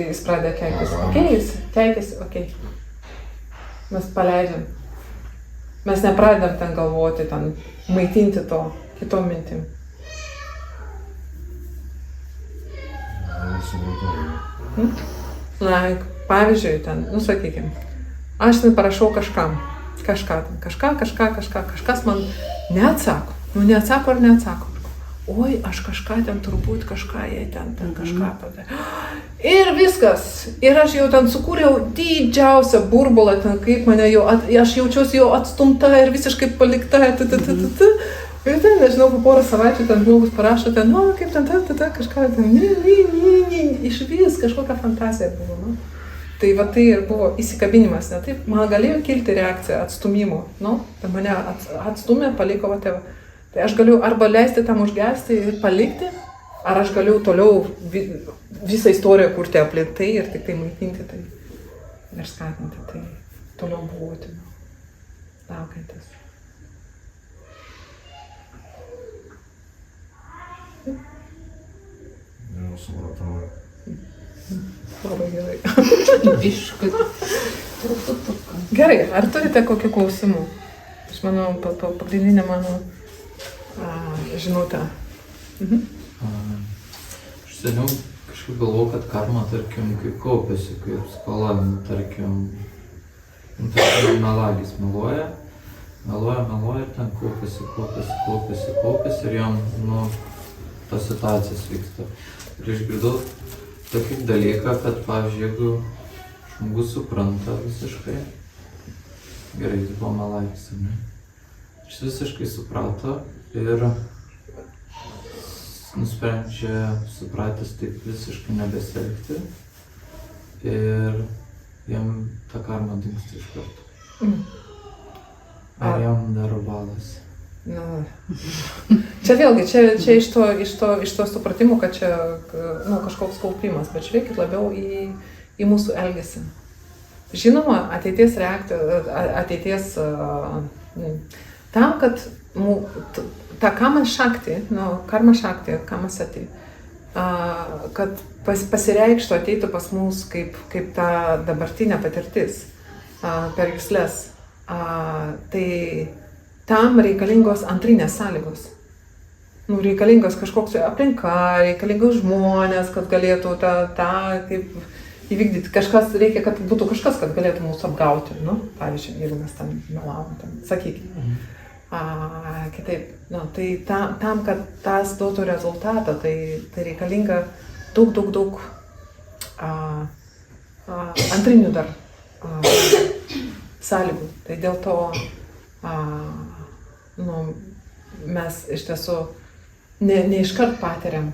Jis pradeda keiktis. Okei. Mes paleidžiam. Mes nepradedam ten galvoti, ten maitinti to kitom mintim. Pavyzdžiui, ten, sakykim, aš ten parašau kažkas man neatsako. Neatsako ar neatsako. Oi, aš kažką ten turbūt, jie ten kažką padarė. Ir viskas. Ir aš jau ten sukūriau didžiausią burbulą, ten kaip mane aš jaučiuosi jau atstumta ir visiškai palikta. Ir ten, nežinau, po porą savaičių ten žmogus parašo ten, kaip ten, kažką ten, iš vis kažkokia fantazija buvo, Tai va tai ir buvo įsikabinimas, ne taip, man galėjo kilti reakcija atstumimo, tai mane atstumė, paliko va tėvą. Tai aš galiu arba leisti tam užgesti ir palikti, ar aš galiu toliau visą istoriją kurti aplink tai ir tik tai maitinti tai ir skatinti tai toliau būti, laukiantis. supratau. Labai gerai. Biškai. Truputuką. Gerai, ar turite kokių klausimų? Aš manau, pagrindinė mano žinutė. Aš seniau kažkaip galvoju, kad karma, tarkim, kaip kaupiasi, kaip skola, tarkim, melagis meluoja ir ten kaupiasi ir jam, tos situacijas vyksta. Ir išgirdau tokį dalyką, kad, pavyzdžiui, jeigu žmogus supranta visiškai, gerai, jis buvo melagis, ne? Jis visiškai suprato ir nusprendžia, supratęs taip visiškai nebesielgti ir jam ta karma dingsta iš karto. Ar jam dar balas? Čia vėlgi, čia iš to supratimo, kad čia kažkoks kaupimas, bet žiūrėkit labiau į mūsų elgesį. Žinoma, ateities tam, kad ta karma šakti, kad pasireikštų, ateitų pas mus kaip ta dabartinė patirtis per gyslės, tai tam reikalingos antrinės sąlygos. Reikalingos kažkoks aplinka, reikalingos žmonės, kad galėtų tą kaip įvykdyti. Reikia, kad būtų kažkas, kad galėtų mūsų apgauti. Pavyzdžiui, jeigu mes tam melavom, sakykime. Kitaip, tai tam, kad tas duotų rezultatą, tai reikalinga daug antrinių dar sąlygų. Tai dėl to mes iš tiesų ne iškart patiriam.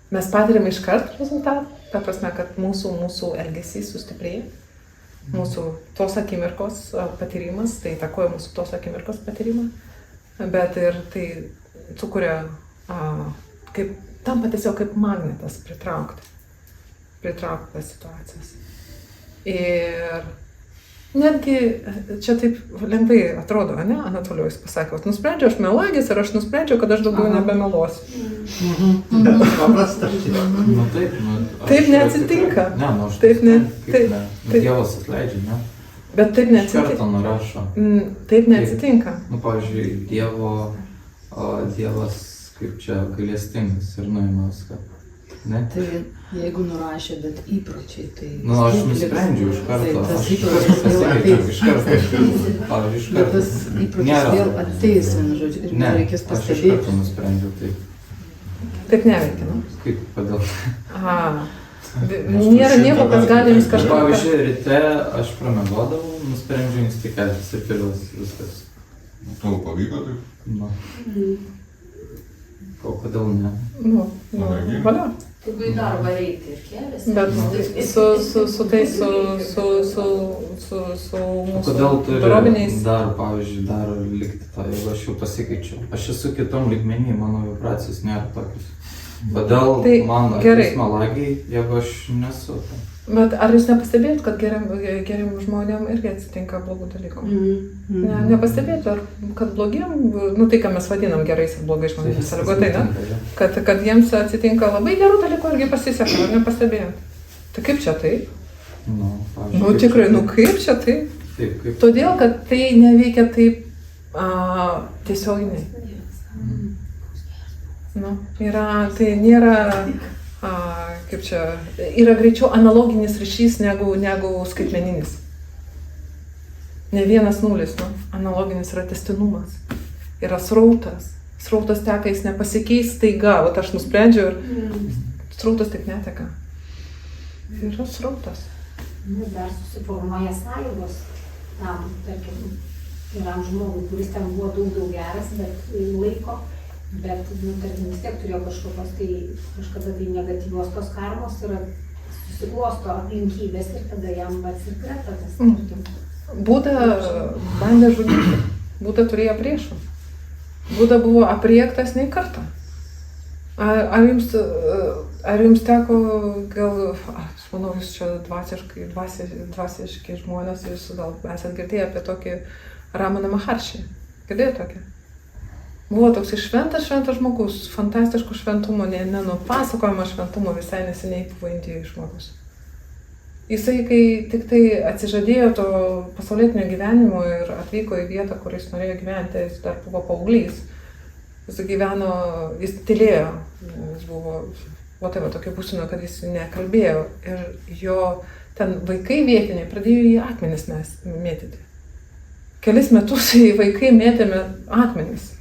Mes patiriam iškart rezultatą, ta prasme, kad mūsų elgesys sustiprėja, mūsų tos akimirkos patyrimas, tai įtakoja mūsų tos akimirkos patyrimą, bet ir tai sukuria, tampa tiesiog kaip magnetas pritraukti tas situacijas. Ir netgi čia taip lengvai atrodo, ne, Anatolijus pasakė, nusprendžiau aš melagis ir aš nusprendžiau, kad aš daugiau nebemeluosiu. Paprasta. Taip neatsitinka. Dievas atleidžia, ne? Bet taip neatsitinka. Iš karto nurašo. Taip neatsitinka. Pavyzdžiui, Dievas kaip čia gailestingas ir nuima viską. Ne? Tai jeigu nurašė, bet įpročiai, tai... Aš nusprendžiau iš karto. Tai tas įprotis vėl ateis. Iš karto. Bet tas įprotis vėl ateis, vienu žodžiu, ir nereikės pastebėti. Aš iš karto nusprendžiau taip. Taip neveikia, Kaip, kodėl? Nėra nieko, kas gali jums kažką... Pavyzdžiui, ryte aš pramiegodavau, nusprendžiau jums tik keltis ir keliuos viskas. Tau pavyko taip? Kodėl ne? Valia. Jeigu į darbą reikia ir keliasi. Bet su Kodėl mūsų turi dorobiniais... dar likti tą, jeigu aš jau pasikeičiau? Aš esu kitom lygmenį, mano vibracijos nėra tokios. Kodėl man ateis melagiai, jeigu aš nesu tam? Bet ar jūs nepastebėjot, kad geriem žmonėm irgi atsitinka blogų dalykų? Nepastebėjot, kad blogiem, tai ką mes vadinam gerais ir blogais žmonėmis, sąlygotai, ne? Kad jiems atsitinka labai gerų dalykų irgi pasiseka, ar nepastebėjot? Tai kaip čia taip? Tikrai, kaip čia taip? Taip. Todėl, kad tai neveikia taip tiesioginiai. Tai nėra... kaip čia, yra greičiau analoginis ryšys negu skaitmeninis. Ne 1-0, analoginis yra tęstinumas. Yra srautas. Srautas teka, jis nepasikeis staiga, aš nusprendžiau ir srautas taip neteka. Yra srautas. Dar susiformuoja sąlygos tam, tarkim, vienam žmogui, kuris ten buvo daug geras, bet laiko. Bet, tarkim, vis tiek turėjo kažkada tai negatyvios tos karmos ir susiklosto aplinkybės ir tada jam atsikreta tas, tarkim. Būda bandė žudyti, Būda turėjo priešų. Būda buvo apriektas nei kartą. Ar jums teko, aš manau, jūs čia dvasiški žmonės, jūs gal esat girdėję apie tokį Ramaną Maharšį. Girdėjote tokį? Buvo toks šventas žmogus, fantastiškų šventumo, nenupasakojama šventumo, visai neseniai buvo Indijoje žmogus. Jisai, kai tik tai atsižadėjo to pasaulietinio gyvenimo ir atvyko į vietą, kur jis norėjo gyventi, jis dar buvo paauglys. Jis tylėjo, jis buvo tokia būsena, kad jis nekalbėjo ir jo ten vaikai vietiniai pradėjo į akmenis mėtyti. Kelis metus į vaikai mėtėme akmenis.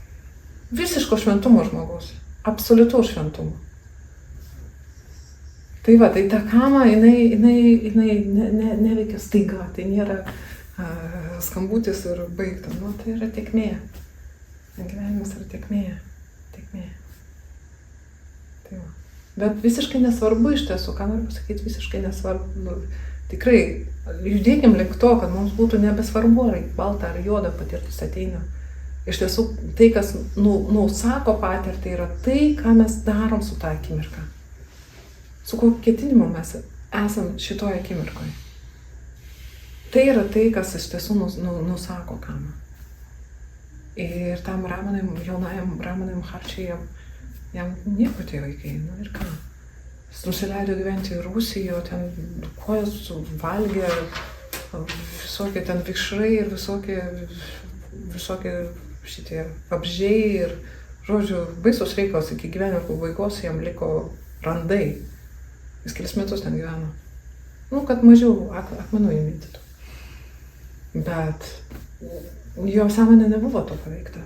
Visiško šventumo žmogus, absoliutaus šventumo. Tai va, tai ta kama, jinai neveikia staiga, tai nėra skambutis ir baigta, tai yra tėkmė. Gyvenimas yra tėkmė. Tai va. Bet visiškai nesvarbu iš tiesų, ką noriu pasakyti, visiškai nesvarbu. Tikrai, judėkim link to, kad mums būtų nebesvarbu, ar balta ar juoda patirtis ateina. Iš tiesų, tai, kas nusako patirtį, yra tai, ką mes darom su tą akimirką. Su kokiu ketinimu mes esam šitoje akimirkoje. Tai yra tai, kas iš tiesų nusako kamą. Ir tam jaunajam Ramanai Maharšiui jam nieko tie vaikai, ir ką. Jis nusileido gyventi į Rusiją, ten kojas valgė, visokie ten vikšrai ir visokie šitie vabzdžiai ir, žodžiu, baisus reikalas iki gyvenimo pabaigos jam liko randai. Jis kelis metus ten gyveno. Kad mažiau akmenų įmėtytų. Bet jo sąmonė nebuvo to paveikta.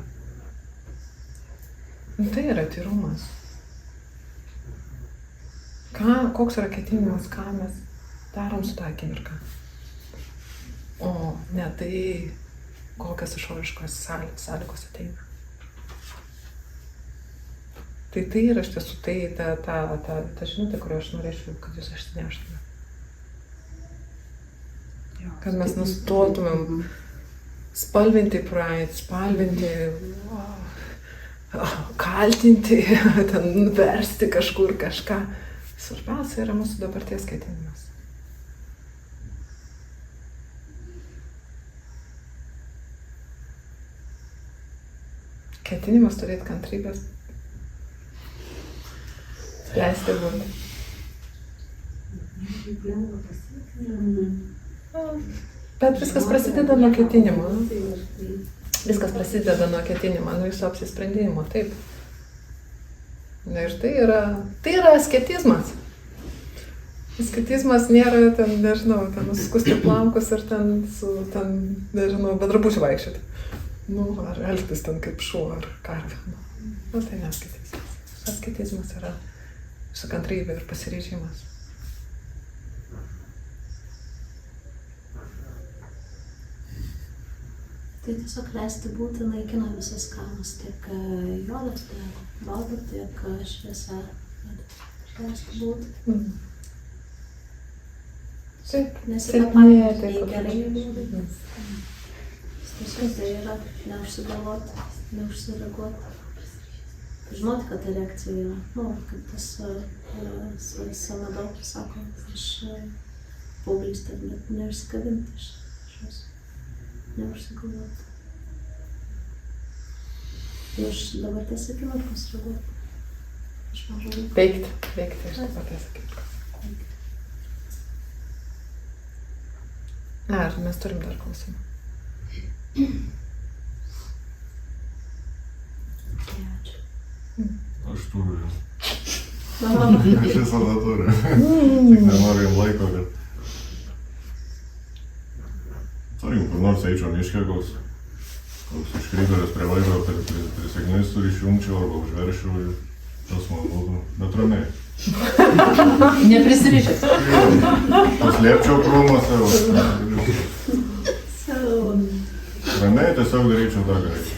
Tai yra tyrumas. Koks yra ketinimas, ką mes darom su tą akimirką. O ne tai, kokias išoriškos sąlygos ateina. Tai yra iš tiesų ta žinutė, kurią aš norėčiau, kad jūs išsineštume. Kad mes nustotumėm spalvinti praeitį, kaltinti, ten versti kažkur kažką. Svarbiausia yra mūsų dabarties ketinimas. Ketinimas turėti kantrybės. Leisti būti. Bet viskas prasideda nuo ketinimo. Viskas prasideda nuo ketinimo, nuo jūsų apsisprendimo, taip. Ir tai yra asketizmas. Asketizmas nėra ten, nežinau, ten nuskusti plaukus ir nežinau, be drabužių vaikščioti. Ar elgtis ten kaip šuo ar karvė. Tai ne asketizmas. Asketizmas yra su kantrybė ir pasiryžimas. Tai tiesiog leisti būti naikina visas kamas, tiek juodas, tiek balta, tiek šviesa. Leisti būti. Nesitapatinti nei gerai, nei blogai. Tiesiog tai yra neužsigalvoti, neužsireaguoti. Žinoti, kad ta reakcija yra, kaip tas Samadau sako, iš paauglystės, bet neužsikabinti iš šios, neužsigalvoti. Iš dabarties akimirkos reaguoti. Iš mažo laiko. Veikti iš dabarties akimirkos. Ar mes turim dar klausimą? Ačiū. Aš turiu. Aš visada turiu. Tik nenoriu jam laiko, bet... Tarkim, kur nors eičiau miške, koks iškrypėlis prie vairo, prie signalistų išjungčiau arba užveršiau ir tas man būtų. Bet ramiai. Neprisirišęs. Paslėpčiau krūmuose. Ramiai tiesiog daryčiau tą, ką reikia.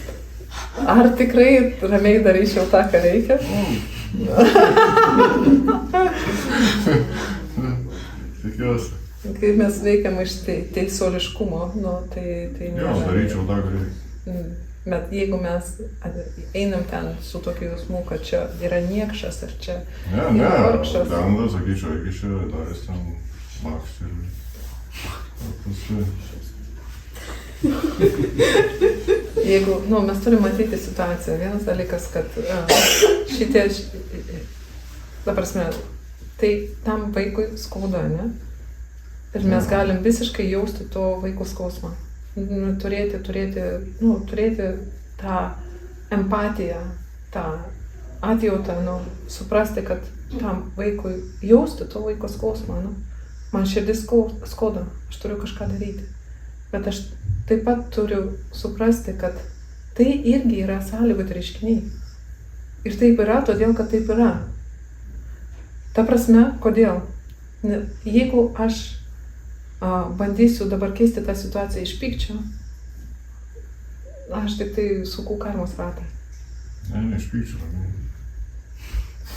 Ar tikrai ramiai daryčiau tą, ką reikia? Tikiuosi. Kai mes veikiam iš teisuoliškumo, tai nėra. Jo, daryčiau tą, ką reikia. Bet jeigu mes einam ten su tokiu jausmu, kad čia yra niekšas ar čia yra vargšas. Ne, sakyčiau, iki čia darės ten maks ir paskui. Jeigu, nu, mes turime matyti situaciją. Vienas dalykas, kad šitie, ta prasme, tai tam vaikui skauda, ne? Ir mes galim visiškai jausti to vaiko skausmą. Turėti tą empatiją, tą atjautą, suprasti, kad tam vaikui jausti to vaiko skausmą, man širdis skauda, aš turiu kažką daryti. Bet aš taip pat turiu suprasti, kad tai irgi yra sąlygoti reiškiniai. Ir taip yra, todėl, kad taip yra. Ta prasme, kodėl? Jeigu aš bandysiu dabar keisti tą situaciją iš pykčio, aš tik tai suku karmos ratą. Ne, iš pykčio.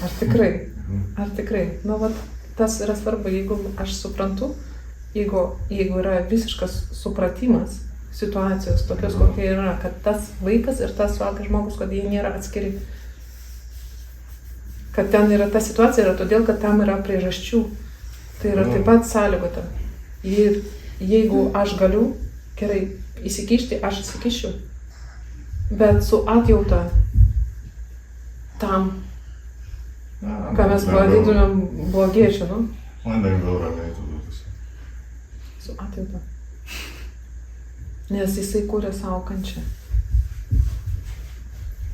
Ar tikrai? Nu, vat, tas yra svarbu, jeigu aš suprantu, jeigu yra visiškas supratimas situacijos tokios, kokia yra, kad tas vaikas ir tas suaugęs žmogus, kad jie nėra atskiri. Kad ten yra ta situacija, yra todėl, kad tam yra priežasčių. Tai yra taip pat sąlygota. Ir jeigu aš galiu gerai įsikišti, aš įsikišiu. Bet su atjauta tam, ką mes vadintumėm blogiečiu, Man lengviau ramiai tada tas. Su atjauta. Nes jisai kūrė savo kančią.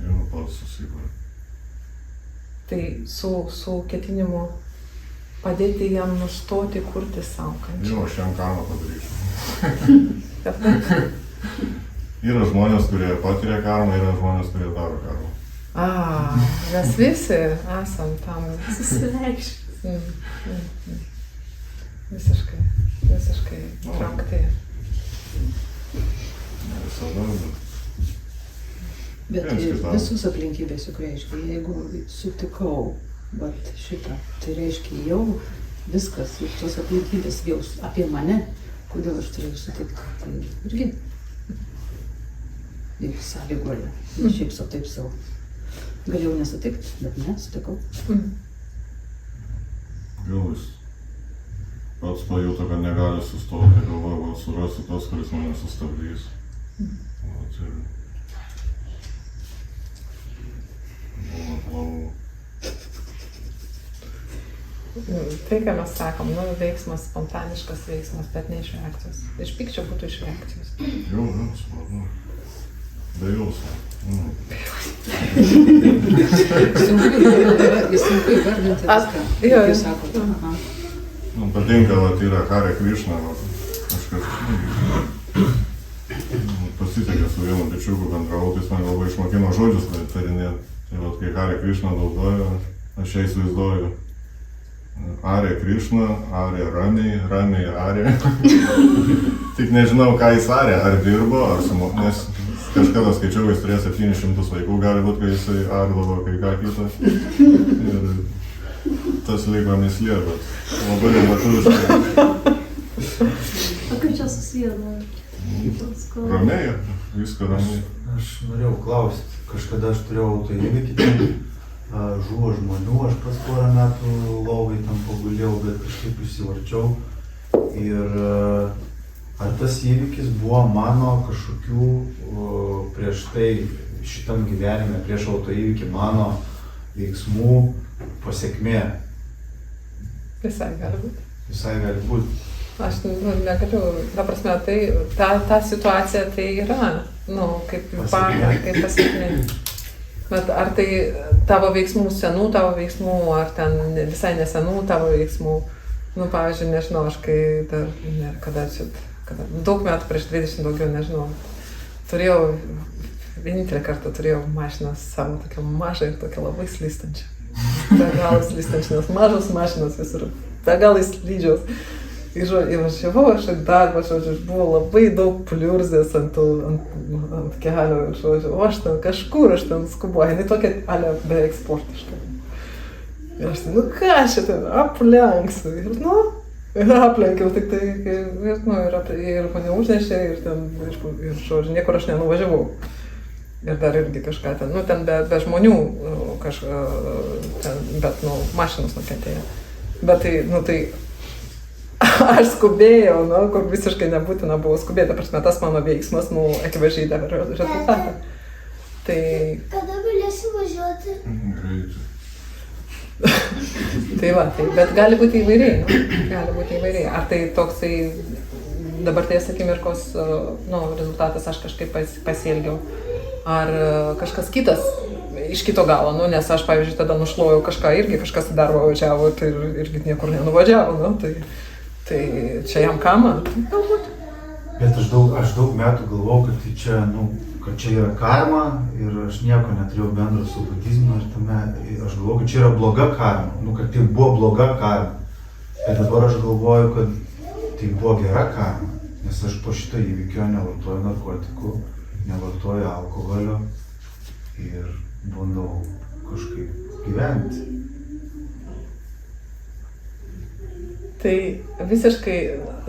Jau pats susikūrė. Tai su ketinimu padėti jam nustoti kurti savo kančią. Jau, aš jam karmą padarysiu. Yra žmonės, kurie patiria karmą, yra žmonės, kurie daro karmą. Mes visi esam tam Susireikšti. Visiškai traukti. Ne visada, Bet Viens kitam. visus aplinkybės juk reiškia, jeigu sutikau šitą, tai reiškia jau viskas, ir tos aplinkybės jau apie mane, kodėl aš turėjau sutikti. Tai irgi jau sąlygoja, ne šiaip sau, taip sau. Galėjau nesutikti, bet ne, sutikau. gal jis pats pajuto, kad negali sustoti, galvoju, gal surasiu tas, kuris mane sustabdys. Vat ir buvo planų. Tai, ką mes sakom, veiksmas, spontaniškas veiksmas, bet ne iš reakcijos. Iš pykčio būtų iš reakcijos. Jau, supratau. Be jausmo. Sunku įvardinti viską, kaip jūs sakote. Man patinka, yra Hare Krishna, kažkas pasitikė su vienu bičiuku bendravau, tai jis man labai išmokino žodžius tarinėti. Tai kai Hare Krishna naudoju, aš ją įsivaizduoju. Are Krishna, are ramiai are. Tik nežinau, ką jis are, ar dirbo, ar nes kažkada skaičiau, jis turėjo 700 vaikų, gali būti, kai jisai ardavo kai ką kitą. Ir tas liko mislė, bet labai lietuviškai. O kaip čia susiję? Ramiai, viską ramiai. Aš norėjau klausti, kažkada aš turėjau autoįvykį, žuvo žmonių, aš pas porą metų lovai tam pagulėjau, bet kažkaip išsivarčiau. Ir ar tas įvykis buvo mano kažkokių prieš tai šitam gyvenime, prieš autoįvykį mano veiksmų pasiekmė? Visai gali būti. Visai gali būti. Aš negaliu, ta prasme, ta situacija tai yra, kaip kaip pasiekmė. Bet ar tai tavo veiksmų, senų tavo veiksmų, ar ten visai nesenų tavo veiksmų, pavyzdžiui, nežinau, aš kai dar, kada daug metų prieš 20 daugiau, nežinau, vienintelį kartą turėjau mašiną savo tokią mažą ir tokią labai slystančią. Be galo slystančią, nes mažos mašinos visur, be galo slydžiaus. Ir važiavau aš į darbą, buvo labai daug pliurzės ant kelio, o aš ten skubuoju, jinai tokia beveik sportiška. Ir aš ką šitą, aplenksiu. Ir aplenkiau tik tai, ir mane užnešė, ir niekur aš nenuvažiavau. Ir dar irgi kažką ten be žmonių, bet mašinos nukentėjo. Bet tai aš skubėjau, nu, kur visiškai nebūtina buvo skubėti, prasme, tas mano veiksmas, nu, akivaizdžiai davė rezultatą. Tai... Kada galėsi važiuoti? Greitai. Tai va, tai, bet gali būti įvairiai, nu, gali būti įvairiai. Ar tai toksai dabarties akimirkos, nu, rezultatas aš kažkaip pasielgiau, ar kažkas kitas iš kito galo, nu, nes aš, pavyzdžiui, tada nušlojau kažką, irgi kažkas į darbą važiavo, tai irgi niekur nenuvažiavo, nu, tai čia jam ką man? Galbūt. Bet aš daug metų galvojau, kad tai čia, nu, kad čia yra karma ir aš nieko neturėjau bendro su budizmu ir tame, aš galvoju, kad čia yra bloga karma, nu, kad tai buvo bloga karma. Bet dabar aš galvoju, kad tai buvo gera karma, nes aš po šito įvykio nevartoju narkotikų, nevartoju alkoholio ir bandau kažkaip gyventi. Tai visiškai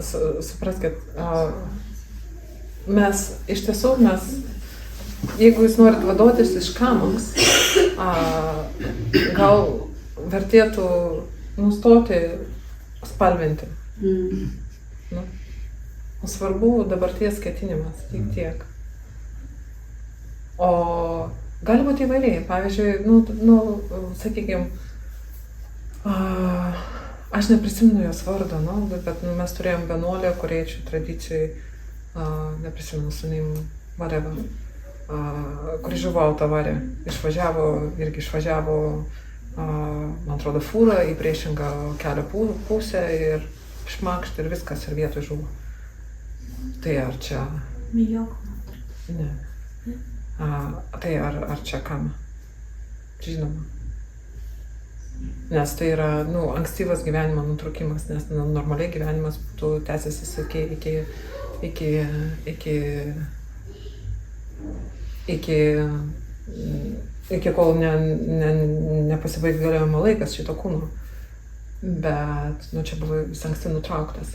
supraskit, mes, iš tiesų, jeigu jūs norit vadotis iš kamos, gal vertėtų nustoti spalvinti. Nu, svarbu dabarties ketinimas, tiek. O gali būti įvairiai. Pavyzdžiui, sakykime, aš neprisimenu jos vardo, bet mes turėjom vienuolę korėjiečių tradicijai, neprisimenu su nim, whatever, kuri žuvo autovarė. Išvažiavo, man atrodo, fūra į priešingą kelio pusę ir šmakšt ir viskas ir vietoj žuvo. Tai ar čia... Mijoko. Ne. Tai ar čia kama? Žinoma. Nes tai yra, ankstyvas gyvenimo nutraukimas, nes normaliai gyvenimas tęsiasi iki kol nepasibaigs galiojimo laikas šito kūno. Bet, čia buvo vis anksti nutrauktas.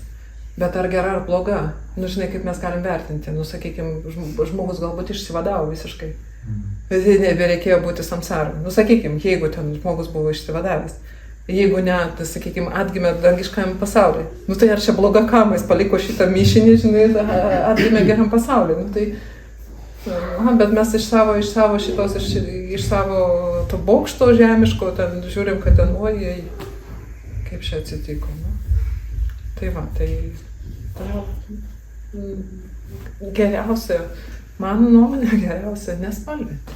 Bet ar gera ar bloga? Žinai, kaip mes galim vertinti. Sakykime, žmogus galbūt išsivadavo visiškai. Bet nebereikėjo būti samsara. Sakykime, jeigu ten žmogus buvo išsivadavęs. Jeigu ne, tai, sakykime, atgimė dangiškajam pasauliui. Tai ar čia bloga kama, jis paliko šitą mišinį, žinai, atgimė geram pasauliui. Bet mes iš savo to bokšto žemiško, ten žiūrim, kad ten, ojai, kaip čia atsitiko. Tai va, tai geriausia, mano nuomonė, geriausia nespalvinti.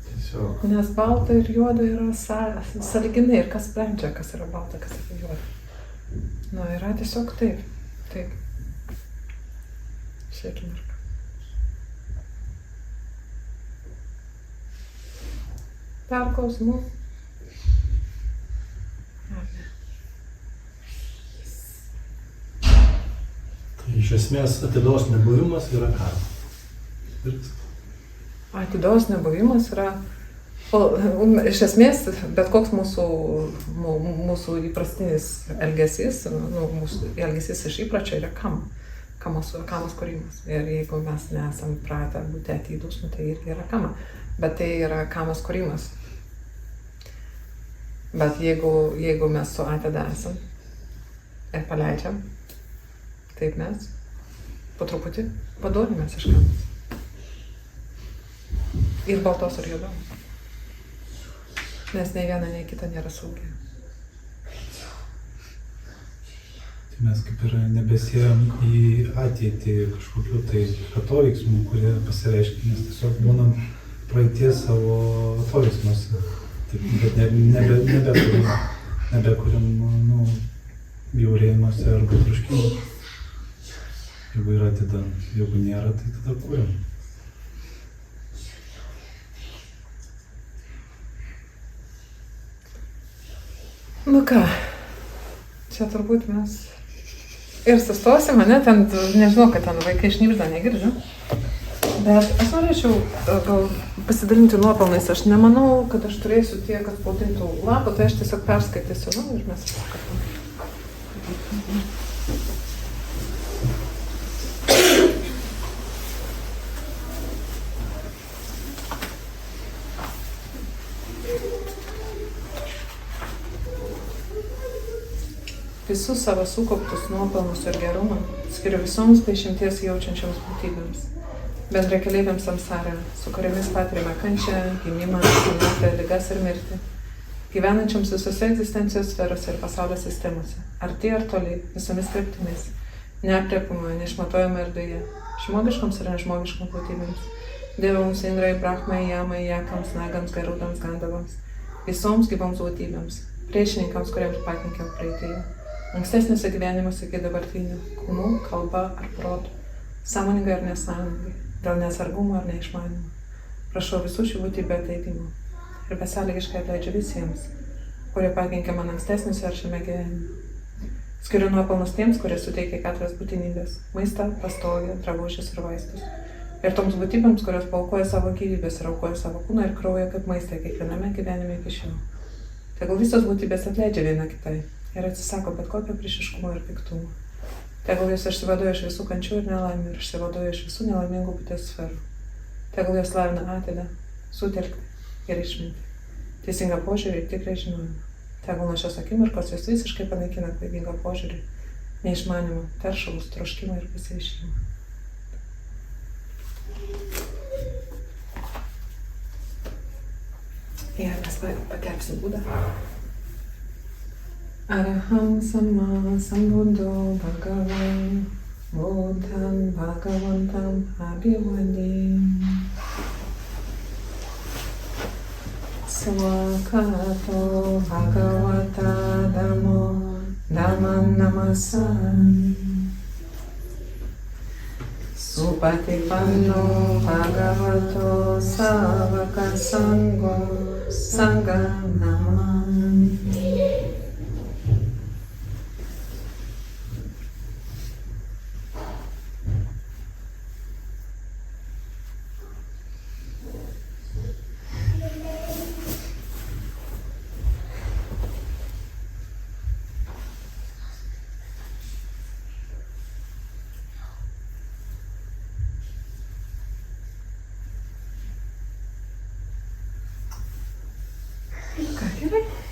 Tiesiog. Nes balta ir juoda yra sąlyginai ir kas sprendžia, kas yra balta, kas yra juoda. Yra tiesiog taip. Šią akimirką. Perklausimų? Iš esmės atidos nebuvimas yra karma. Atidos nebuvimas yra, iš esmės, bet koks mūsų įprastinis elgesys, mūsų elgesys iš įpračio yra kamos kūrimas. Ir jeigu mes nesam pratę būti atidūs, tai irgi yra kama. Bet tai yra kamos kūrimas. Bet jeigu mes su atida esam ir paleidžiam, taip mes po truputį paduodamės iš kamos. Ir baltos ir juodos. Nes nei viena, nei kita nėra saugi. Tai mes kaip ir nebesiejam į ateitį kažkokių tai atoveiksmų, kurie pasireiškia, nes tiesiog būnam praeities savo atoveiksmuose. Bet nebekuriam bjaurėjimuose arba troškimų. Jeigu yra tada, jeigu nėra, tai tada kuriam. Ką, čia turbūt mes ir sustosim, ten, nežinau, kad ten vaikai šnibžda, negirdžiu. Bet aš norėčiau gal pasidalinti nuopelnais. Aš nemanau, kad aš turėsiu tiek atspausdintų lapų, tai aš tiesiog perskaitysiu, ir mes kartu. Visus savo sukauptus nuopelnus ir gerumą skiriu visoms be išimties jaučiančioms būtybėms. Bendrakeleiviams samsaroje, su kuriamis patiriame kančią, gimimą, senatvę, ligas ir mirtį. Gyvenančiams visose egzistencijos sferose ir pasaulio sistemose, arti ar toli, visomis kryptimis, neaprėpiamoje, neišmatuojamoje erdvėje, žmogiškoms ir nežmogiškoms būtybėms, dievoms, Indrai, Brahmai, Jamai, Jakams, Nagams, Garudams, Gandavams, visoms gyvoms būtybėms, priešininkams, kuriems pakenkiau praeitėje, ankstesniuose gyvenimuose iki dabartinių, kūnų, kalba ar protų, sąmoningai ar nesąmoningai, dėl nesargumo ar neišmanimo. Prašau visų šių būtybių atleidimo ir besąlygiškai atleidžiu visiems, kurie pakenkė man ankstesniuose ar šiame gyvenime. Skiriu nuopelnus tiems, kurie suteikia 4 būtinybės – maistą, pastogę, drabužius ir vaistus. Ir toms būtybėms, kurios paaukoja savo gyvybės ir aukoja savo kūną ir kraują kaip maistą kiekviename gyvenime iki šiol. Tegul visos būtybės atleidžia viena kitai ir atsisako bet kokio priešiškumo ir piktumo. Tegul jos išsivaduoja iš visų kančių ir nelaimių ir išsivaduoja iš visų nelaimingų būties sferų. Tegul jos lavina atėdę, sutelkti ir išminti, teisingą požiūrį ir tikrą žinojimą. Tegul nuo šios akimirkos jos visiškai panaikina klaidingą požiūrį, neišmanimą, teršalus, troškimą ir pasiryžimą. Ir mes pakelpsim būdą. Araham Samma Sambuddho Bhagavan Buddham Bhagavantam Abhivadin Swakato Bhagavata Dhammo Dhammam Namasami Supatipanno Bhagavato Savaka Sangho Sangham Namami. Ką gerai?